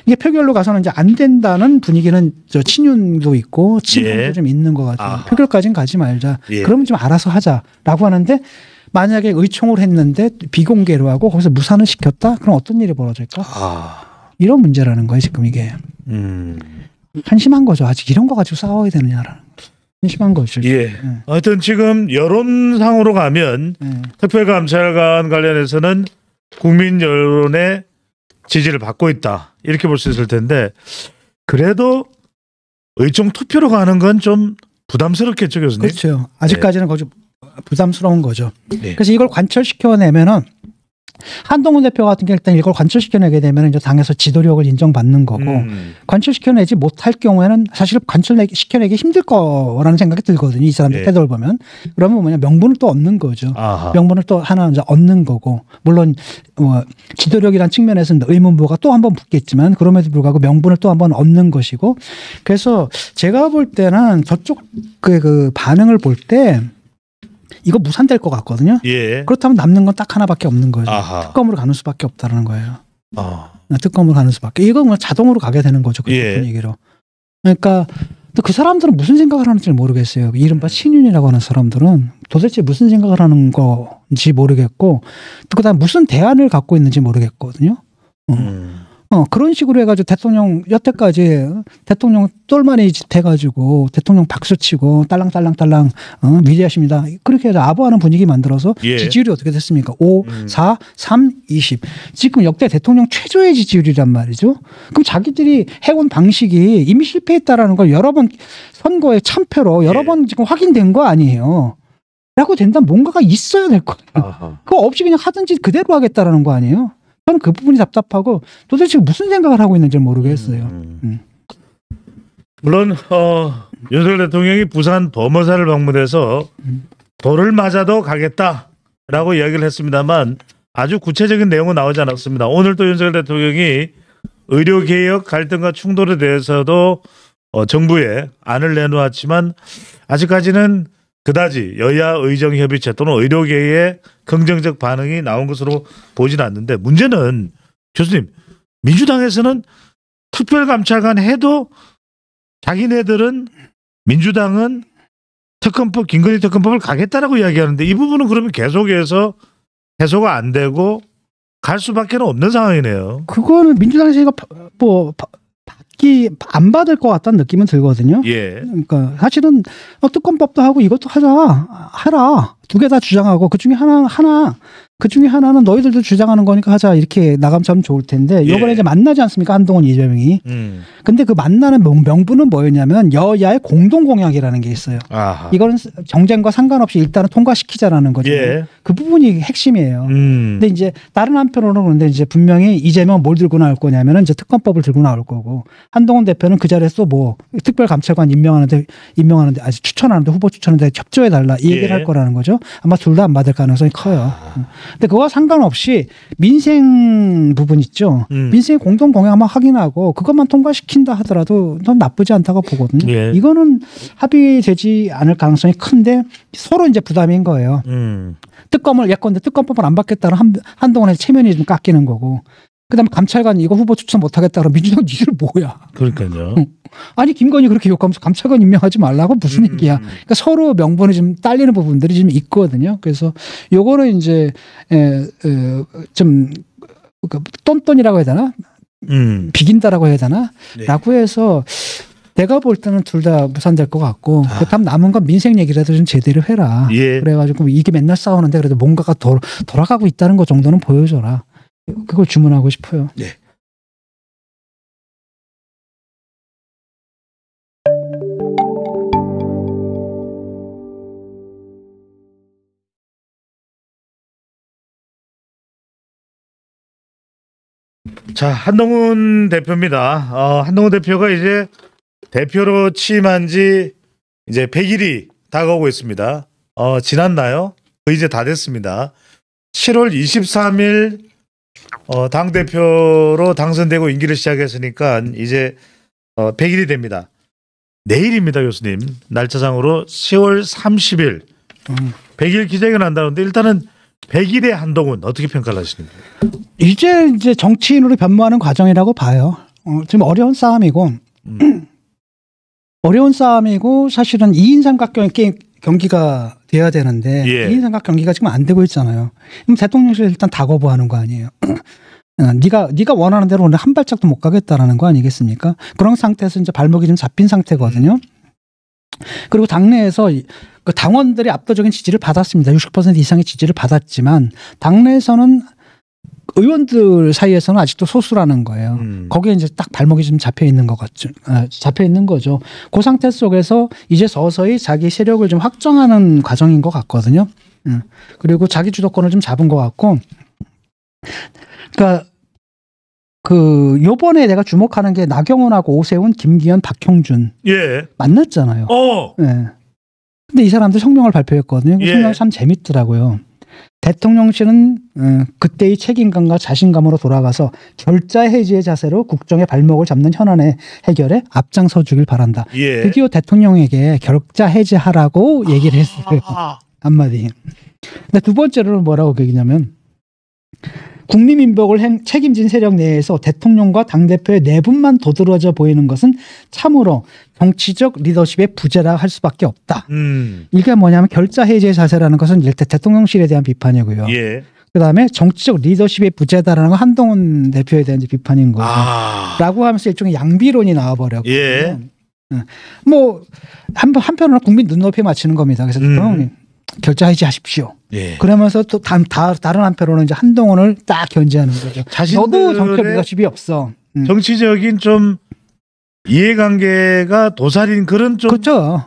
S2: 이게 표결로 가서는 이제 안 된다는 분위기는 저 친윤도 있고 친윤도
S1: 예.
S2: 좀 있는 것 같아요.
S1: 아하.
S2: 표결까지는 가지 말자.
S1: 예.
S2: 그러면 좀 알아서 하자라고 하는데 만약에 의총을 했는데 비공개로 하고 거기서 무산을 시켰다? 그럼 어떤 일이 벌어질까? 이런 문제라는 거예요. 지금 이게. 한심한 거죠. 아직 이런 거 가지고 싸워야 되느냐라는. 한심한 거죠.
S1: 예. 하여튼 지금 여론상으로 가면 특별감찰관 관련해서는 국민 여론의 지지를 받고 있다. 이렇게 볼 수 있을 텐데 그래도 의총 투표로 가는 건 좀 부담스럽겠죠, 교수님?
S2: 그렇죠. 아직까지는 거기 부담스러운 거죠.
S1: 네.
S2: 그래서 이걸 관철시켜내면은 한동훈 대표 같은 경우 일단 이걸 관철시켜내게 되면 이제 당에서 지도력을 인정받는 거고 관철시켜내지 못할 경우에는 사실 관철시켜내기 힘들 거라는 생각이 들거든요. 이 사람들
S1: 네.
S2: 태도를 보면. 그러면 뭐냐 명분을 또 얻는 거죠.
S1: 아하.
S2: 명분을 또 하나 이제 얻는 거고 물론 지도력이란 측면에서는 의문부가 또 한 번 붙겠지만 그럼에도 불구하고 명분을 또 한 번 얻는 것이고 그래서 제가 볼 때는 저쪽 그 반응을 볼 때 이거 무산될 것 같거든요.
S1: 예.
S2: 그렇다면 남는 건 딱 하나밖에 없는 거죠.
S1: 아하.
S2: 특검으로 가는 수밖에 없다는 거예요.
S1: 아.
S2: 특검으로 가는 수밖에. 이건 뭐 자동으로 가게 되는 거죠. 그
S1: 예.
S2: 분위기로. 그러니까 또 그 사람들은 무슨 생각을 하는지 모르겠어요. 이른바 친윤이라고 하는 사람들은 도대체 무슨 생각을 하는 건지 모르겠고 또 그다음 무슨 대안을 갖고 있는지 모르겠거든요. 그런 식으로 해가지고 대통령 여태까지 대통령 똘마니 짓 해가지고 대통령 박수치고 딸랑딸랑딸랑 위대하십니다. 그렇게 해서 아부하는 분위기 만들어서
S1: 예.
S2: 지지율이 어떻게 됐습니까? 5, 4, 3, 20. 지금 역대 대통령 최저의 지지율이란 말이죠. 그럼 자기들이 해온 방식이 이미 실패했다라는 걸 여러 번 선거에 참패로 여러
S1: 예.
S2: 번 지금 확인된 거 아니에요. 라고 된다면 뭔가가 있어야 될 거예요.
S1: 아하.
S2: 그거 없이 그냥 하든지 그대로 하겠다라는 거 아니에요. 저는 그 부분이 답답하고 도대체 무슨 생각을 하고 있는지 모르겠어요.
S1: 물론 윤석열 대통령이 부산 범어사를 방문해서 돌을 맞아도 가겠다라고 이야기를 했습니다만 아주 구체적인 내용은 나오지 않았습니다. 오늘 또 윤석열 대통령이 의료개혁 갈등과 충돌에 대해서도 정부에 안을 내놓았지만 아직까지는 그다지 여야 의정협의체 또는 의료계의 긍정적 반응이 나온 것으로 보지는 않는데 문제는 교수님 민주당에서는 특별감찰관 해도 자기네들은 민주당은 특검법 김건희 특검법을 가겠다라고 이야기하는데 이 부분은 그러면 계속해서 해소가 안 되고 갈 수밖에 없는 상황이네요.
S2: 그거는 민주당에서 뭐 안 받을 것 같다는 느낌은 들거든요.
S1: 예.
S2: 그러니까 사실은 특검법도 하고 이것도 하라. 두 개 다 주장하고 그 중에 하나는 너희들도 주장하는 거니까 하자 이렇게 나가면 참 좋을 텐데
S1: 예.
S2: 이번에 이제 만나지 않습니까 한동훈 이재명이. 근데 그 만나는 명분은 뭐였냐면 여야의 공동 공약이라는 게 있어요.
S1: 아하.
S2: 이거는 정쟁과 상관없이 일단은 통과시키자라는 거죠.
S1: 예.
S2: 그 부분이 핵심이에요. 근데 이제 다른 한편으로는 그런데 이제 분명히 이재명은 뭘 들고 나올 거냐면은 이제 특검법을 들고 나올 거고 한동훈 대표는 그 자리에서 뭐 특별감찰관 임명하는데 아직 추천하는데 후보 추천하는데 협조해 달라 이 얘기를
S1: 예.
S2: 할 거라는 거죠. 아마 둘 다 안 받을 가능성이 커요. 근데 그거와 상관없이 민생 부분 있죠. 민생 공동 공약 한번 확인하고 그것만 통과시킨다 하더라도 전 나쁘지 않다고 보거든요.
S1: 예.
S2: 이거는 합의되지 않을 가능성이 큰데 서로 이제 부담인 거예요. 특검을 예컨대 특검법을 안 받겠다는 한동훈의 체면이 좀 깎이는 거고 그다음에 감찰관 이거 후보 추천 못하겠다 그러면 민주당 니들 뭐야?
S1: 그러니까요.
S2: 아니 김건희 그렇게 욕하면서 감찰관 임명하지 말라고 무슨 얘기야? 그러니까 서로 명분이 좀 딸리는 부분들이 좀 있거든요. 그래서 요거는 이제 좀 똔똔이라고 해야 되나? 비긴다라고 해야 되나?
S1: 네.
S2: 라고 해서 내가 볼 때는 둘 다 무산될 것 같고 그렇다면 남은 건 민생 얘기라도 좀 제대로 해라.
S1: 예.
S2: 그래가지고 이게 맨날 싸우는데 그래도 뭔가가 돌아가고 있다는 것 정도는 보여줘라. 그걸 주문하고 싶어요.
S1: 네. 자, 한동훈 대표입니다. 한동훈 대표가 이제 대표로 취임한 지 이제 100일이 다가오고 있습니다. 지났나요? 이제 다 됐습니다. 7월 23일 당대표로 당선되고 임기를 시작했으니까 이제 100일이 됩니다. 내일입니다, 교수님. 날짜상으로 10월 30일 100일 기자회견 한다는데 일단은 100일의 한동훈 어떻게 평가를 하시는가요?
S2: 이제 정치인으로 변모하는 과정이라고 봐요. 지금 어려운 싸움이고 어려운 싸움이고 사실은 2인 삼각형 게임 경기가 돼야 되는데
S1: 예.
S2: 2인 삼각 경기가 지금 안 되고 있잖아요. 그럼 대통령실 일단 다 거부하는 거 아니에요. 네가 원하는 대로 오늘 한 발짝도 못 가겠다라는 거 아니겠습니까? 그런 상태에서 이제 발목이 좀 잡힌 상태거든요. 그리고 당내에서 그 당원들이 압도적인 지지를 받았습니다. 60% 이상의 지지를 받았지만 당내에서는 의원들 사이에서는 아직도 소수라는 거예요. 거기에 이제 딱 발목이 좀 잡혀 있는 것 같죠. 잡혀 있는 거죠. 그 상태 속에서 이제 서서히 자기 세력을 좀 확정하는 과정인 것 같거든요. 그리고 자기 주도권을 좀 잡은 것 같고, 그러니까 요번에 내가 주목하는 게 나경원하고 오세훈, 김기현, 박형준
S1: 예.
S2: 만났잖아요. 예. 근데 이 사람들 성명을 발표했거든요. 그
S1: 예.
S2: 성명이 참 재밌더라고요. 대통령실은 그때의 책임감과 자신감으로 돌아가서 결자 해지의 자세로 국정의 발목을 잡는 현안의 해결에 앞장서 주길 바란다.
S1: 예.
S2: 드디어 대통령에게 결자 해지하라고 얘기를 했어요. 한마디. 근데 두 번째로는 뭐라고 얘기냐면 국민민복을 책임진 세력 내에서 대통령과 당대표의 내분만 도드라져 보이는 것은 참으로 정치적 리더십의 부재라 할 수밖에 없다. 이게 뭐냐면 결자 해지의 자세라는 것은 일단 대통령실에 대한 비판이고요.
S1: 예.
S2: 그다음에 정치적 리더십의 부재다라는 건 한동훈 대표에 대한 비판인 거죠. 라고 하면서 일종의 양비론이 나와버렸거든요.
S1: 예.
S2: 뭐 한편으로는 국민 눈높이에 맞추는 겁니다. 그래서 대통령님 결자 해지하십시오.
S1: 예.
S2: 그러면서 또 다른 한편으로는 이제 한동훈을 딱 견제하는 거죠. 너도 정치적 리더십이 없어.
S1: 정치적인 좀 이해관계가 도살인 그런 좀
S2: 그렇죠.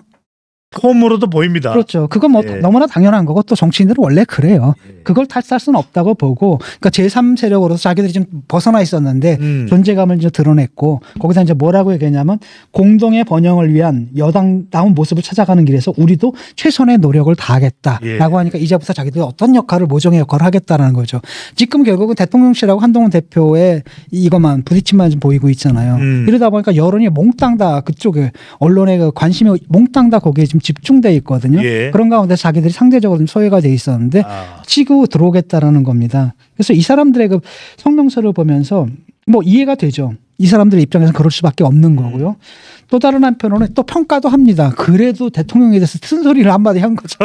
S1: 폼으로도 보입니다.
S2: 그렇죠. 그건 뭐
S1: 예.
S2: 너무나 당연한 거고 또 정치인들은 원래 그래요. 그걸 탓할 수는 없다고 보고, 그러니까 제3 세력으로서 자기들이 좀 벗어나 있었는데 존재감을 이제 드러냈고, 거기서 이제 뭐라고 얘기했냐면 공동의 번영을 위한 여당다운 모습을 찾아가는 길에서 우리도 최선의 노력을 다하겠다라고
S1: 예.
S2: 하니까 이제부터 자기들이 어떤 역할을 모종의 역할을 하겠다라는 거죠. 지금 결국은 대통령실하고 한동훈 대표의 이것만 부딪힘만 좀 보이고 있잖아요. 이러다 보니까 여론이 몽땅 다 그쪽에 언론의 그 관심이 몽땅 다 거기에 지금 집중돼 있거든요.
S1: 예.
S2: 그런 가운데 자기들이 상대적으로 좀 소외가 돼 있었는데 치고 들어오겠다라는 겁니다. 그래서 이 사람들의 그 성명서를 보면서 뭐 이해가 되죠. 이 사람들 입장에서는 그럴 수밖에 없는 거고요. 또 다른 한편으로는 또 평가도 합니다. 그래도 대통령에 대해서 큰 소리를 한마디 한 거죠.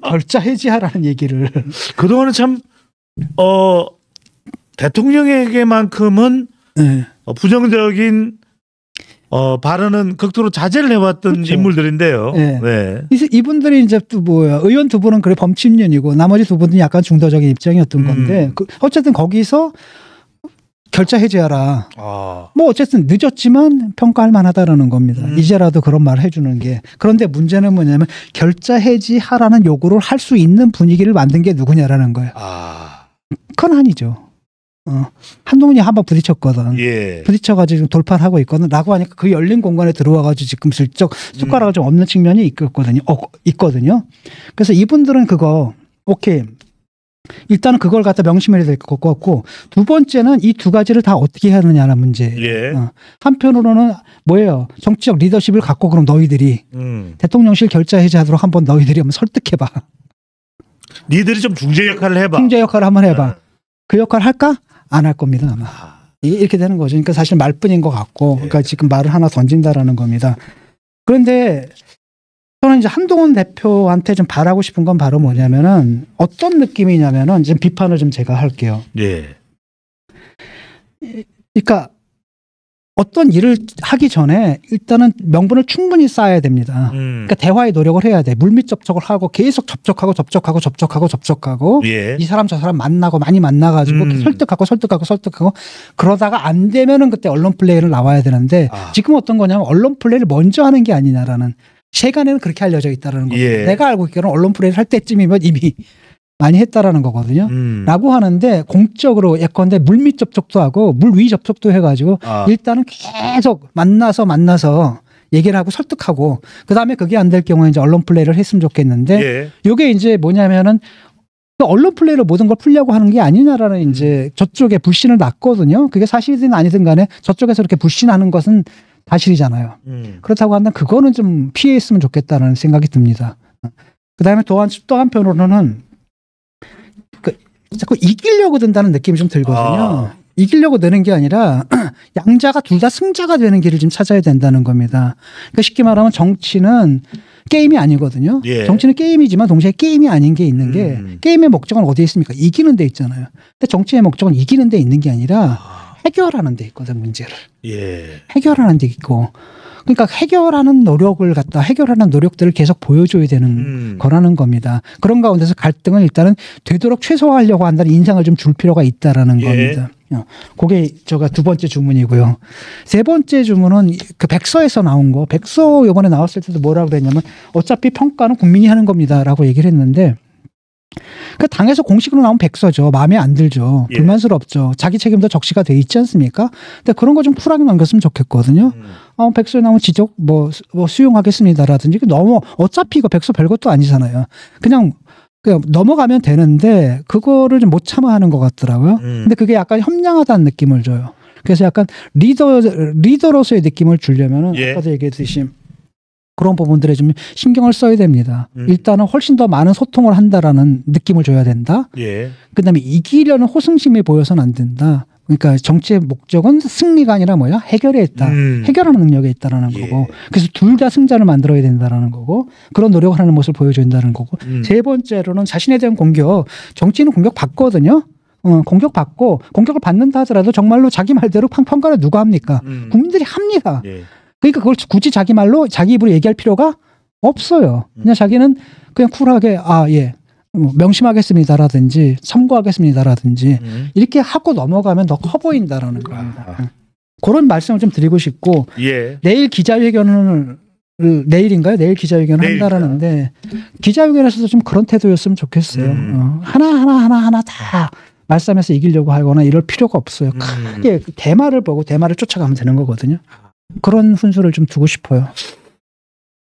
S2: 결자 해지하라는 얘기를.
S1: 그동안은 참 대통령에게만큼은
S2: 네.
S1: 부정적인 발언은 극도로 자제를 해왔던
S2: 그렇죠.
S1: 인물들인데요.
S2: 네.
S1: 네.
S2: 이분들이 이제 또 뭐야, 의원 두 분은 그래 범침륜이고 나머지 두 분은 약간 중도적인 입장이었던 건데 어쨌든 거기서 결자 해제하라. 뭐 어쨌든 늦었지만 평가할 만하다라는 겁니다. 이제라도 그런 말을 해주는 게. 그런데 문제는 뭐냐면 결자 해지하라는 요구를 할 수 있는 분위기를 만든 게 누구냐라는 거예요. 그건 아니죠. 한동훈이 한번 부딪혔거든.
S1: 예.
S2: 부딪혀가지고 돌파를 하고 있거든. 라고 하니까 그 열린 공간에 들어와가지고 지금 슬쩍 숟가락을 좀 얹는 측면이 있거든요. 그래서 이분들은 그거 오케이. 일단은 그걸 갖다 명심해야 될 것 같고, 두 번째는 이 두 가지를 다 어떻게 해야 하느냐는 문제예요.
S1: 예.
S2: 한편으로는 뭐예요? 정치적 리더십을 갖고 그럼 너희들이 대통령실 결자 해제하도록 한번 너희들이 한번 설득해봐.
S1: 니들이 좀 중재 역할을 해봐.
S2: 중재 역할을 한번 해봐. 그 역할 할까? 안 할 겁니다 아마. 이게 이렇게 되는 거죠. 그러니까 사실 말뿐인 것 같고, 그러니까 지금 말을 하나 던진다라는 겁니다. 그런데 저는 이제 한동훈 대표한테 좀 바라고 싶은 건 바로 뭐냐면은 어떤 느낌이냐면은 지금 비판을 좀 제가 할게요.
S1: 예.
S2: 그러니까 어떤 일을 하기 전에 일단은 명분을 충분히 쌓아야 됩니다. 그러니까 대화의 노력을 해야 돼. 물밑 접촉을 하고 계속 접촉하고
S1: 예.
S2: 이 사람 저 사람 만나고 많이 만나가지고 설득하고 그러다가 안 되면은 그때 언론 플레이를 나와야 되는데 지금 어떤 거냐면 언론 플레이를 먼저 하는 게 아니냐라는 세간에는 그렇게 알려져 있다라는 겁니다.
S1: 예.
S2: 내가 알고 있기로는 언론 플레이를 할 때쯤이면 이미 많이 했다라는 거거든요. 라고 하는데 공적으로 예컨대 물밑 접촉도 하고 물 위 접촉도 해가지고 일단은 계속 만나서 얘기를 하고 설득하고 그다음에 그게 안 될 경우에 이제 언론 플레이를 했으면 좋겠는데 이게 이제 뭐냐면은 언론 플레이로 모든 걸 풀려고 하는 게 아니냐라는 이제 저쪽에 불신을 놨거든요. 그게 사실이든 아니든 간에 저쪽에서 이렇게 불신하는 것은 사실이잖아요. 그렇다고 한다면 그거는 좀 피했으면 좋겠다는 생각이 듭니다. 그다음에 또 한편으로는 자꾸 이기려고 든다는 느낌이 좀 들거든요. 이기려고 드는 게 아니라 양자가 둘 다 승자가 되는 길을 좀 찾아야 된다는 겁니다. 그러니까 쉽게 말하면 정치는 게임이 아니거든요.
S1: 예.
S2: 정치는 게임이지만 동시에 게임이 아닌 게 있는 게 게임의 목적은 어디에 있습니까? 이기는 데 있잖아요. 근데 정치의 목적은 이기는 데 있는 게 아니라 해결하는 데 있거든, 문제를.
S1: 예.
S2: 해결하는 데 있고. 그러니까 해결하는 노력들을 계속 보여줘야 되는 거라는 겁니다. 그런 가운데서 갈등은 일단은 되도록 최소화하려고 한다는 인상을 좀 줄 필요가 있다라는 겁니다. 그게 제가 두 번째 주문이고요. 세 번째 주문은 그 백서에서 나온 거. 백서 이번에 나왔을 때도 뭐라고 그랬냐면 어차피 평가는 국민이 하는 겁니다라고 얘기를 했는데 그 당에서 공식으로 나온 백서죠. 마음에 안 들죠. 불만스럽죠. 자기 책임도 적시가 돼 있지 않습니까? 근데 그런 거 좀 쿨하게 넘겼으면 좋겠거든요. 백서에 나온 지적 뭐 수용하겠습니다라든지 너무 어차피 이거 백서 별것도 아니잖아요. 그냥 넘어가면 되는데 그거를 좀 못 참아하는 것 같더라고요. 근데 그게 약간 협량하다는 느낌을 줘요. 그래서 약간 리더로서의 느낌을 주려면은 아까도 얘기했듯이 그런 부분들에 좀 신경을 써야 됩니다. 일단은 훨씬 더 많은 소통을 한다라는 느낌을 줘야 된다. 그다음에 이기려는 호승심이 보여서는 안 된다. 그러니까 정치의 목적은 승리가 아니라 뭐야? 해결에 있다. 해결하는 능력에 있다라는 거고. 그래서 둘 다 승자를 만들어야 된다라는 거고. 그런 노력을 하는 모습을 보여준다는 거고. 세 번째로는 자신에 대한 공격. 정치인은 공격받거든요. 공격받고 공격을 받는다 하더라도 정말로 자기 말대로 평가를 누가 합니까? 국민들이 합니다. 그러니까 그걸 굳이 자기 말로 자기 입으로 얘기할 필요가 없어요. 그냥 자기는 그냥 쿨하게 명심하겠습니다라든지 참고하겠습니다라든지 이렇게 하고 넘어가면 더 커 보인다라는 겁니다. 그런 말씀을 좀 드리고 싶고 내일 기자회견을 내일 기자회견을 한다라는데 기자회견에서도 좀 그런 태도였으면 좋겠어요. 하나 다 말싸움에서 이기려고 하거나 이럴 필요가 없어요. 크게 대마를 보고 대마를 쫓아가면 되는 거거든요. 그런 훈수를 좀 두고 싶어요.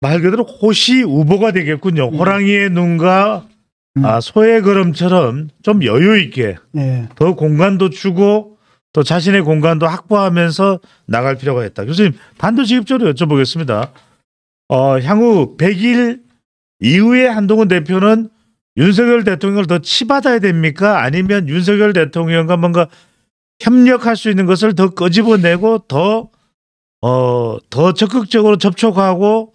S1: 말 그대로 호시 우보가 되겠군요. 호랑이의 눈과 소의 걸음처럼 좀 여유 있게 더 공간도 주고 또 자신의 공간도 확보하면서 나갈 필요가 있다. 교수님 단도직입적으로 여쭤보겠습니다. 향후 100일 이후에 한동훈 대표는 윤석열 대통령을 더 치받아야 됩니까? 아니면 윤석열 대통령과 뭔가 협력할 수 있는 것을 더 끄집어내고 더 적극적으로 접촉하고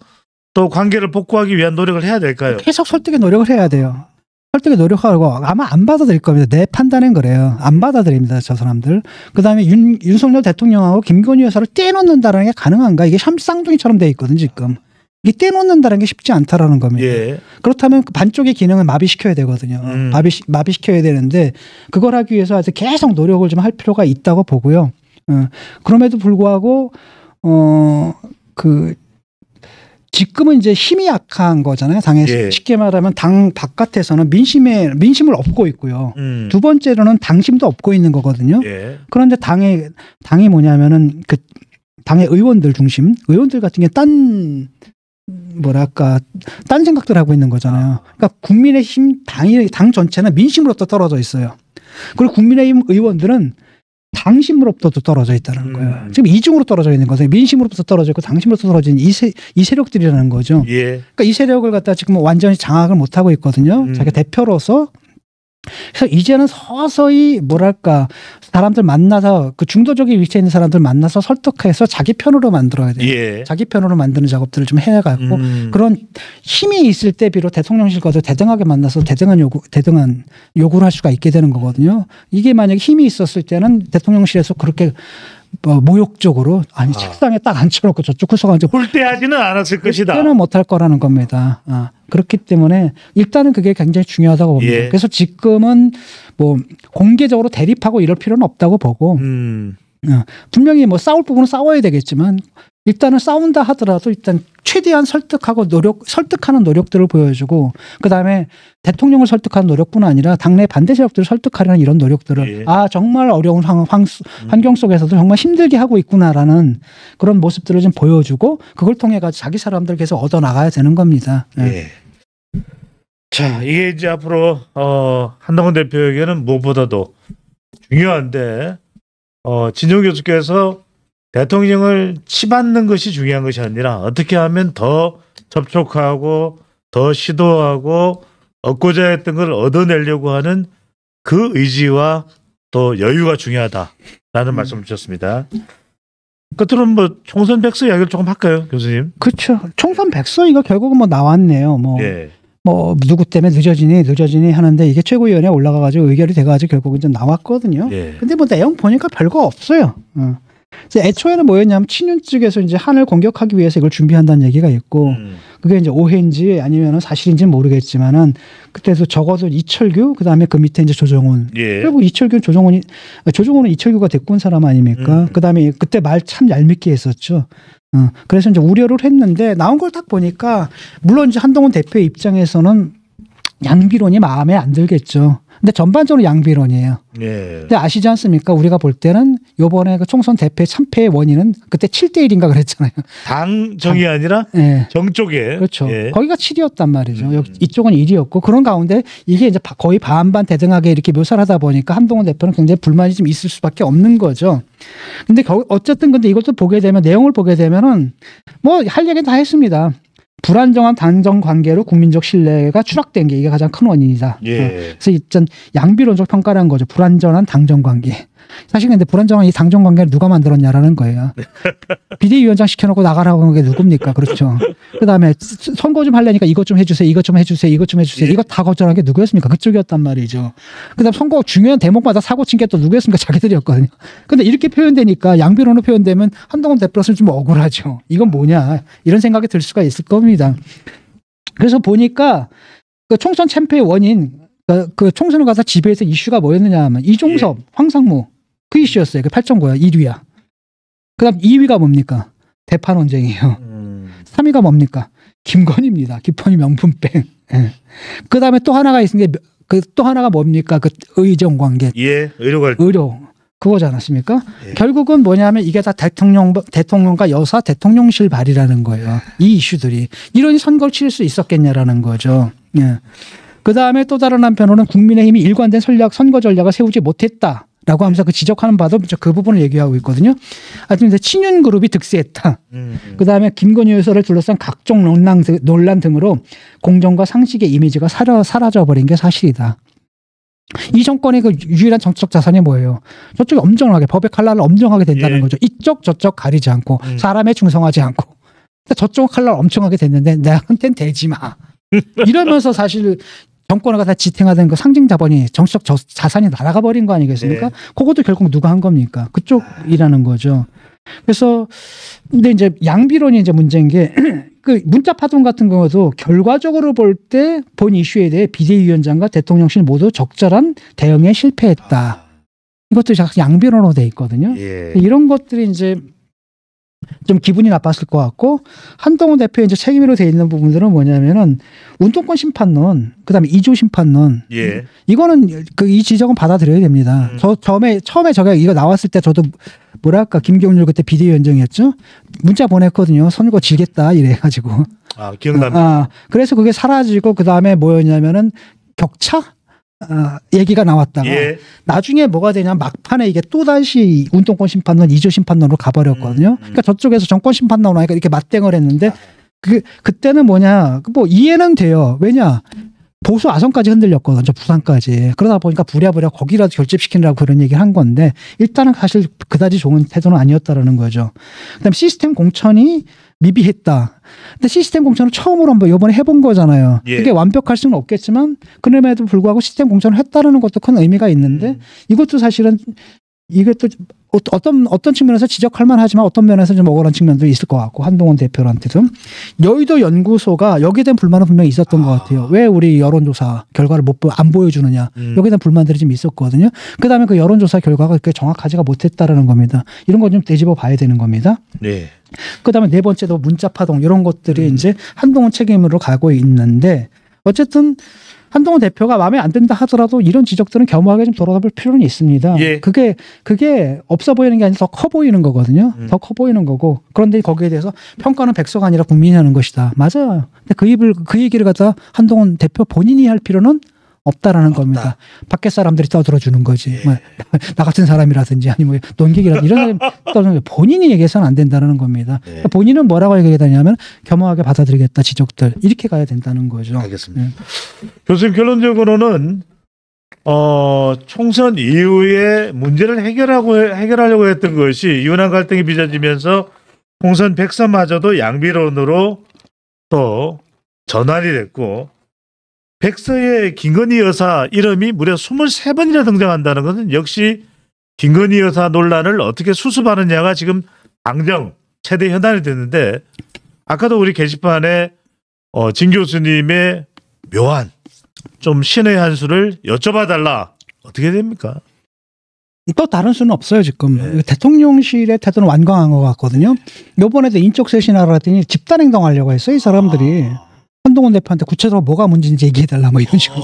S1: 또 관계를 복구하기 위한 노력을 해야 될까요?
S2: 계속 설득의 노력을 해야 돼요. 설득의 노력하고 아마 안 받아들일 겁니다. 내 판단은 그래요. 안 받아들입니다. 저 사람들. 그다음에 윤석열 대통령하고 김건희 여사를 떼놓는다는 게 가능한가? 이게 쌍둥이처럼 돼 있거든 지금. 이게 떼놓는다는 게 쉽지 않다라는 겁니다. 그렇다면 반쪽의 기능을 마비시켜야 되거든요. 마비시켜야 되는데 그걸 하기 위해서 아주 계속 노력을 좀 할 필요가 있다고 보고요. 그럼에도 불구하고 지금은 이제 힘이 약한 거잖아요. 당에서 쉽게 말하면 당 바깥에서는 민심을 업고 있고요. 두 번째로는 당심도 업고 있는 거거든요. 그런데 당이 뭐냐면은 그 당의 의원들 중심, 의원들 같은 게 딴 생각들 하고 있는 거잖아요. 그러니까 국민의힘 당 전체는 민심으로부터 떨어져 있어요. 그리고 국민의힘 의원들은 당심으로부터도 떨어져 있다는 거예요. 지금 이중으로 떨어져 있는 거죠. 민심으로부터 떨어져 있고 당심으로부터 떨어진 이 세력들이라는 거죠. 그러니까 이 세력을 갖다 지금 완전히 장악을 못 하고 있거든요. 자기가 대표로서 그래서 이제는 서서히 뭐랄까 사람들 만나서 그 중도적인 위치에 있는 사람들 만나서 설득해서 자기 편으로 만들어야 돼요.
S1: 예.
S2: 자기 편으로 만드는 작업들을 좀 해가고 그런 힘이 있을 때 비록 대통령실과도 대등하게 만나서 대등한 요구를 할 수가 있게 되는 거거든요. 이게 만약에 힘이 있었을 때는 대통령실에서 그렇게 모욕적으로 아니 책상에 딱 앉혀놓고 저쪽 구석 앉아
S1: 홀대하지는 않았을 것이다.
S2: 그때는 못할 거라는 겁니다. 그렇기 때문에 일단은 그게 굉장히 중요하다고 봅니다.
S1: 예.
S2: 그래서 지금은 뭐 공개적으로 대립하고 이럴 필요는 없다고 보고 분명히 뭐 싸울 부분은 싸워야 되겠지만 일단은 싸운다 하더라도 일단 최대한 설득하는 노력들을 보여주고 그다음에 대통령을 설득하는 노력뿐 아니라 당내 반대 세력들을 설득하려는 이런 노력들을
S1: 예.
S2: 정말 어려운 환경 속에서도 정말 힘들게 하고 있구나라는 그런 모습들을 좀 보여주고 그걸 통해 가지고 자기 사람들 계속 얻어 나가야 되는 겁니다.
S1: 예. 자, 이게 이제 앞으로 한동훈 대표에게는 무엇보다도 중요한데 진영 교수께서 대통령을 치받는 것이 중요한 것이 아니라 어떻게 하면 더 접촉하고 더 시도하고 얻고자 했던 걸 얻어내려고 하는 그 의지와 또 여유가 중요하다라는 말씀을 주셨습니다. 끝으로 뭐 총선 백서 이야기를 조금 할까요, 교수님?
S2: 그렇죠. 총선 백서 이거 결국은 뭐 나왔네요.
S1: 예.
S2: 뭐 누구 때문에 늦어지니 하는데 이게 최고위원회에 올라가가지고 의결이 돼가지고 결국은 좀 나왔거든요.
S1: 예.
S2: 근데 뭐 내용 보니까 별거 없어요. 그래서 애초에는 뭐였냐면 친윤 측에서 이제 한을 공격하기 위해서 이걸 준비한다는 얘기가 있고 그게 이제 오해인지 아니면 사실인지는 모르겠지만은 그때도 적어도 이철규 그다음에 그 밑에 이제 조정훈
S1: 예.
S2: 그리고 조정훈은 이철규가 데리고 온 사람 아닙니까? 그다음에 그때 말 참 얄밉게 했었죠. 그래서 이제 우려를 했는데 나온 걸 딱 보니까 물론 이제 한동훈 대표의 입장에서는 양비론이 마음에 안 들겠죠. 근데 전반적으로 양비론이에요.
S1: 예.
S2: 근데 아시지 않습니까? 우리가 볼 때는 요번에 그 총선 대패 참패의 원인은 그때 7대1인가 그랬잖아요.
S1: 당정이 아니라
S2: 예.
S1: 정 쪽에.
S2: 그렇죠.
S1: 예.
S2: 거기가 7이었단 말이죠. 여기 이쪽은 1이었고 그런 가운데 이게 이제 거의 반반 대등하게 이렇게 묘사를 하다 보니까 한동훈 대표는 굉장히 불만이 좀 있을 수밖에 없는 거죠. 근데 어쨌든 근데 이것도 보게 되면 내용을 보게 되면은 뭐 할 얘기는 다 했습니다. 불안정한 당정 관계로 국민적 신뢰가 추락된 게 이게 가장 큰 원인이다.
S1: 예.
S2: 그래서 일단 양비론적 평가를 한 거죠. 불안정한 당정 관계. 사실 근데 불안정한 이 당정 관계를 누가 만들었냐라는 거예요. 비대위원장 시켜놓고 나가라고 하는 게 누굽니까? 그렇죠. 그다음에 선거 좀 하려니까 이것 좀 해주세요. 이것 좀 해주세요. 이것 좀 해주세요.
S1: 예.
S2: 이거 다 거절한 게 누구였습니까? 그쪽이었단 말이죠. 그다음 선거 중요한 대목마다 사고 친 게 또 누구였습니까? 자기들이었거든요. 근데 이렇게 표현되니까 양비론으로 표현되면 한동훈 대표로서는 좀 억울하죠. 이건 뭐냐 이런 생각이 들 수가 있을 겁니다. 그래서 보니까 그 총선 참패의 원인 그 총선을 가서 지배해서 이슈가 뭐였느냐 하면 이종섭, 황상무 그 이슈였어요. 그 8.9야 1위야. 그다음 2위가 뭡니까? 대파 논쟁이에요. 3위가 뭡니까? 김건희입니다. 김건희 명품백. 예. 그다음에 또 하나가 있는 게 또 하나가 뭡니까? 그 의정 관계.
S1: 예.
S2: 의료 그거지 않았습니까?
S1: 예.
S2: 결국은 뭐냐면 이게 다 대통령과 여사 대통령실 발이라는 거예요. 이 이슈들이 이런 선거를 치를 수 있었겠냐라는 거죠. 예. 그 다음에 또 다른 한편으로는 국민의힘이 일관된 선거 전략을 세우지 못했다라고 하면서 그 지적하는 바도 그 부분을 얘기하고 있거든요. 하여튼 친윤 그룹이 득세했다. 그 다음에 김건희 여사를 둘러싼 각종 논란 등으로 공정과 상식의 이미지가 사라져버린 게 사실이다. 이 정권의 그 유일한 정치적 자산이 뭐예요? 저쪽이 엄정하게 법의 칼날을 엄정하게 된다는
S1: 예.
S2: 거죠. 이쪽 저쪽 가리지 않고 사람에 충성하지 않고 저쪽 칼날 엄청하게 됐는데 나한테는 대지 마. 이러면서 사실 정권을 갖다 지탱하던 그 상징 자본이 정치적 자산이 날아가 버린 거 아니겠습니까?
S1: 네.
S2: 그것도 결국 누가 한 겁니까? 그쪽이라는 거죠. 그래서 근데 이제 양비론이 이제 문제인 게 그 문자 파동 같은 경우도 결과적으로 볼 때 본 이슈에 대해 비대위원장과 대통령실 모두 적절한 대응에 실패했다. 이것도 양비론으로 돼 있거든요.
S1: 예.
S2: 이런 것들이 이제 좀 기분이 나빴을 것 같고 한동훈 대표의 이제 책임으로 돼 있는 부분들은 뭐냐면은 운동권 심판론, 그다음에 이조 심판론.
S1: 예.
S2: 이거는 이 지적은 받아들여야 됩니다. 저 처음에 저게 이거 나왔을 때 저도 뭐랄까 김경률 그때 비대위원장이었죠. 문자 보냈거든요. 선거 지겠다 이래가지고.
S1: 아, 기억납니다.
S2: 그래서 그게 사라지고 그 다음에 뭐였냐면은 격차. 얘기가 나왔다가
S1: 예.
S2: 나중에 뭐가 되냐면 막판에 이게 또다시 운동권 심판론, 이조 심판론으로 가버렸거든요. 그러니까 저쪽에서 정권 심판론 나니까 이렇게 맞대응을 했는데 그때는 뭐냐, 뭐 이해는 돼요. 왜냐, 보수 아성까지 흔들렸거든요. 저 부산까지. 그러다 보니까 부랴부랴 거기라도 결집시키느라고 그런 얘기를 한 건데 일단은 사실 그다지 좋은 태도는 아니었다라는 거죠. 그다음에 시스템 공천이 미비했다. 근데 시스템 공천을 처음으로 한번 이번에 해본 거잖아요.
S1: 예.
S2: 그게 완벽할 수는 없겠지만 그럼에도 불구하고 시스템 공천을 했다는 것도 큰 의미가 있는데 이것도 사실은 이게 또 어떤 측면에서 지적할 만하지만 어떤 면에서 좀 억울한 측면도 있을 것 같고 한동훈 대표한테도 여의도 연구소가 여기에 대한 불만은 분명히 있었던 것 같아요. 왜 우리 여론조사 결과를 안 보여주느냐 여기에 대한 불만들이 좀 있었거든요. 그다음에 그 여론조사 결과가 그렇게 정확하지가 못했다라는 겁니다. 이런 거 좀 되짚어 봐야 되는 겁니다.
S1: 네.
S2: 그다음에 네 번째도 문자 파동 이런 것들이 이제 한동훈 책임으로 가고 있는데 어쨌든 한동훈 대표가 마음에 안 든다 하더라도 이런 지적들은 겸허하게 좀 돌아볼 필요는 있습니다.
S1: 예.
S2: 그게 없어 보이는 게 아니라 더 커 보이는 거거든요. 더 커 보이는 거고 그런데 거기에 대해서 평가는 백서가 아니라 국민이 하는 것이다. 맞아요. 근데 그 얘기를 갖다 한동훈 대표 본인이 할 필요는 없다라는 겁니다. 밖에 사람들이 떠들어 주는 거지.
S1: 예.
S2: 뭐, 나 같은 사람이라든지 아니면 논객이라든지 이런 사람이 떠드는 본인이 얘기해서는 안 된다는 겁니다.
S1: 예.
S2: 그러니까 본인은 뭐라고 얘기하냐면 겸허하게 받아들이겠다 지적들 이렇게 가야 된다는 거죠.
S1: 알겠습니다. 교수님 결론적으로는 총선 이후에 문제를 해결하려고 했던 것이 이혼한 갈등이 빚어지면서 총선 백서마저도 양비론으로 또 전환이 됐고 백서에 김건희 여사 이름이 무려 23번이나 등장한다는 것은 역시 김건희 여사 논란을 어떻게 수습하느냐가 지금 당정 최대 현안이 됐는데 아까도 우리 게시판에 진 교수님의 묘한 좀 신의 한 수를 여쭤봐달라. 어떻게 됩니까?
S2: 또 다른 수는 없어요 지금.
S1: 네.
S2: 대통령실의 태도는 완강한 것 같거든요. 이번에도 인적 쇄신하라 했더니 집단 행동하려고 했어요 이 사람들이. 한동훈 대표한테 구체적으로 뭐가 문제인지 얘기해달라 뭐 이런 식으로.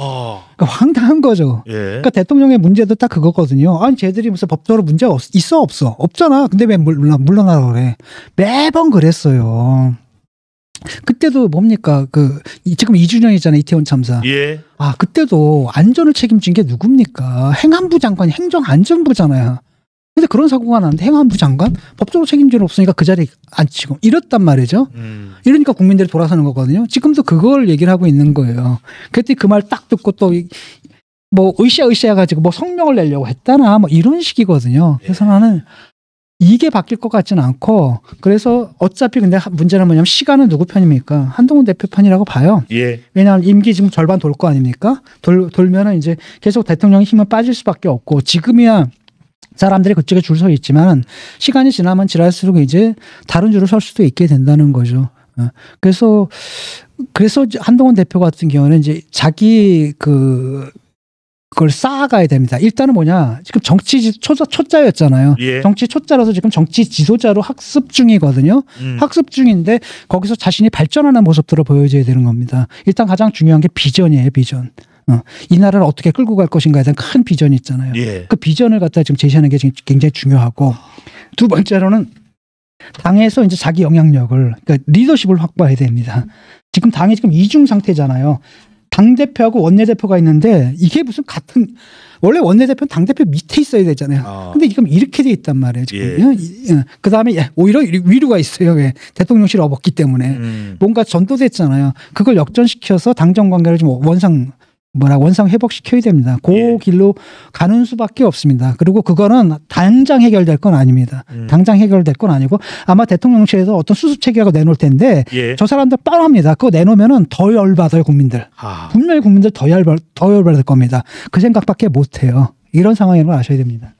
S2: 그러니까 황당한 거죠.
S1: 예.
S2: 그러니까 대통령의 문제도 딱 그거거든요. 아니 쟤들이 무슨 법적으로 문제가 있어 없어? 없잖아. 근데 왜 물러나라 그래. 매번 그랬어요. 그때도 뭡니까 지금 2주년이잖아요 이태원 참사.
S1: 예.
S2: 그때도 안전을 책임진 게 누굽니까? 행안부 장관이 행정안전부잖아요. 근데 그런 사고가 났는데 행안부 장관 법적으로 책임질 없으니까 그 자리에 앉히고 이랬단 말이죠. 이러니까 국민들이 돌아서는 거거든요. 지금도 그걸 얘기를 하고 있는 거예요. 그때 그 말 딱 듣고 또 뭐 으쌰으쌰 가지고 뭐 성명을 내려고 했다나 뭐 이런 식이거든요. 그래서 나는 이게 바뀔 것 같지는 않고 그래서 어차피 근데 문제는 뭐냐면 시간은 누구 편입니까? 한동훈 대표 편이라고 봐요.
S1: 예.
S2: 왜냐하면 임기 지금 절반 돌 거 아닙니까? 돌면은 이제 계속 대통령의 힘은 빠질 수밖에 없고 지금이야 사람들이 그쪽에 줄 서 있지만 시간이 지나면 지날수록 이제 다른 줄을 설 수도 있게 된다는 거죠. 그래서 한동훈 대표 같은 경우는 이제 자기 그걸 쌓아가야 됩니다. 일단은 뭐냐 지금 정치 초짜였잖아요.
S1: 예.
S2: 정치 초짜라서 지금 정치 지도자로 학습 중이거든요. 학습 중인데 거기서 자신이 발전하는 모습들을 보여줘야 되는 겁니다. 일단 가장 중요한 게 비전이에요. 비전. 이 나라를 어떻게 끌고 갈 것인가에 대한 큰 비전이 있잖아요.
S1: 예.
S2: 그 비전을 갖다 지금 제시하는 게 지금 굉장히 중요하고 두 번째로는 당에서 이제 자기 영향력을 그러니까 리더십을 확보해야 됩니다. 지금 당이 지금 이중 상태잖아요. 당대표하고 원내대표가 있는데 이게 무슨 같은 원래 원내대표는 당대표 밑에 있어야 되잖아요. 근데 지금 이렇게 돼 있단 말이에요. 지금.
S1: 예.
S2: 그다음에 오히려 위로가 있어요. 왜? 대통령실 업었기 때문에. 뭔가 전도됐잖아요. 그걸 역전시켜서 당정 관계를 좀 원상 회복시켜야 됩니다. 그 길로 가는 수밖에 없습니다. 그리고 그거는 당장 해결될 건 아닙니다. 당장 해결될 건 아니고 아마 대통령실에서 어떤 수습책이라고 내놓을 텐데 저 사람들 뻔합니다. 그거 내놓으면 더 열받아요 국민들. 분명히 국민들 더 열받을 겁니다. 그 생각밖에 못해요. 이런 상황인 걸 아셔야 됩니다.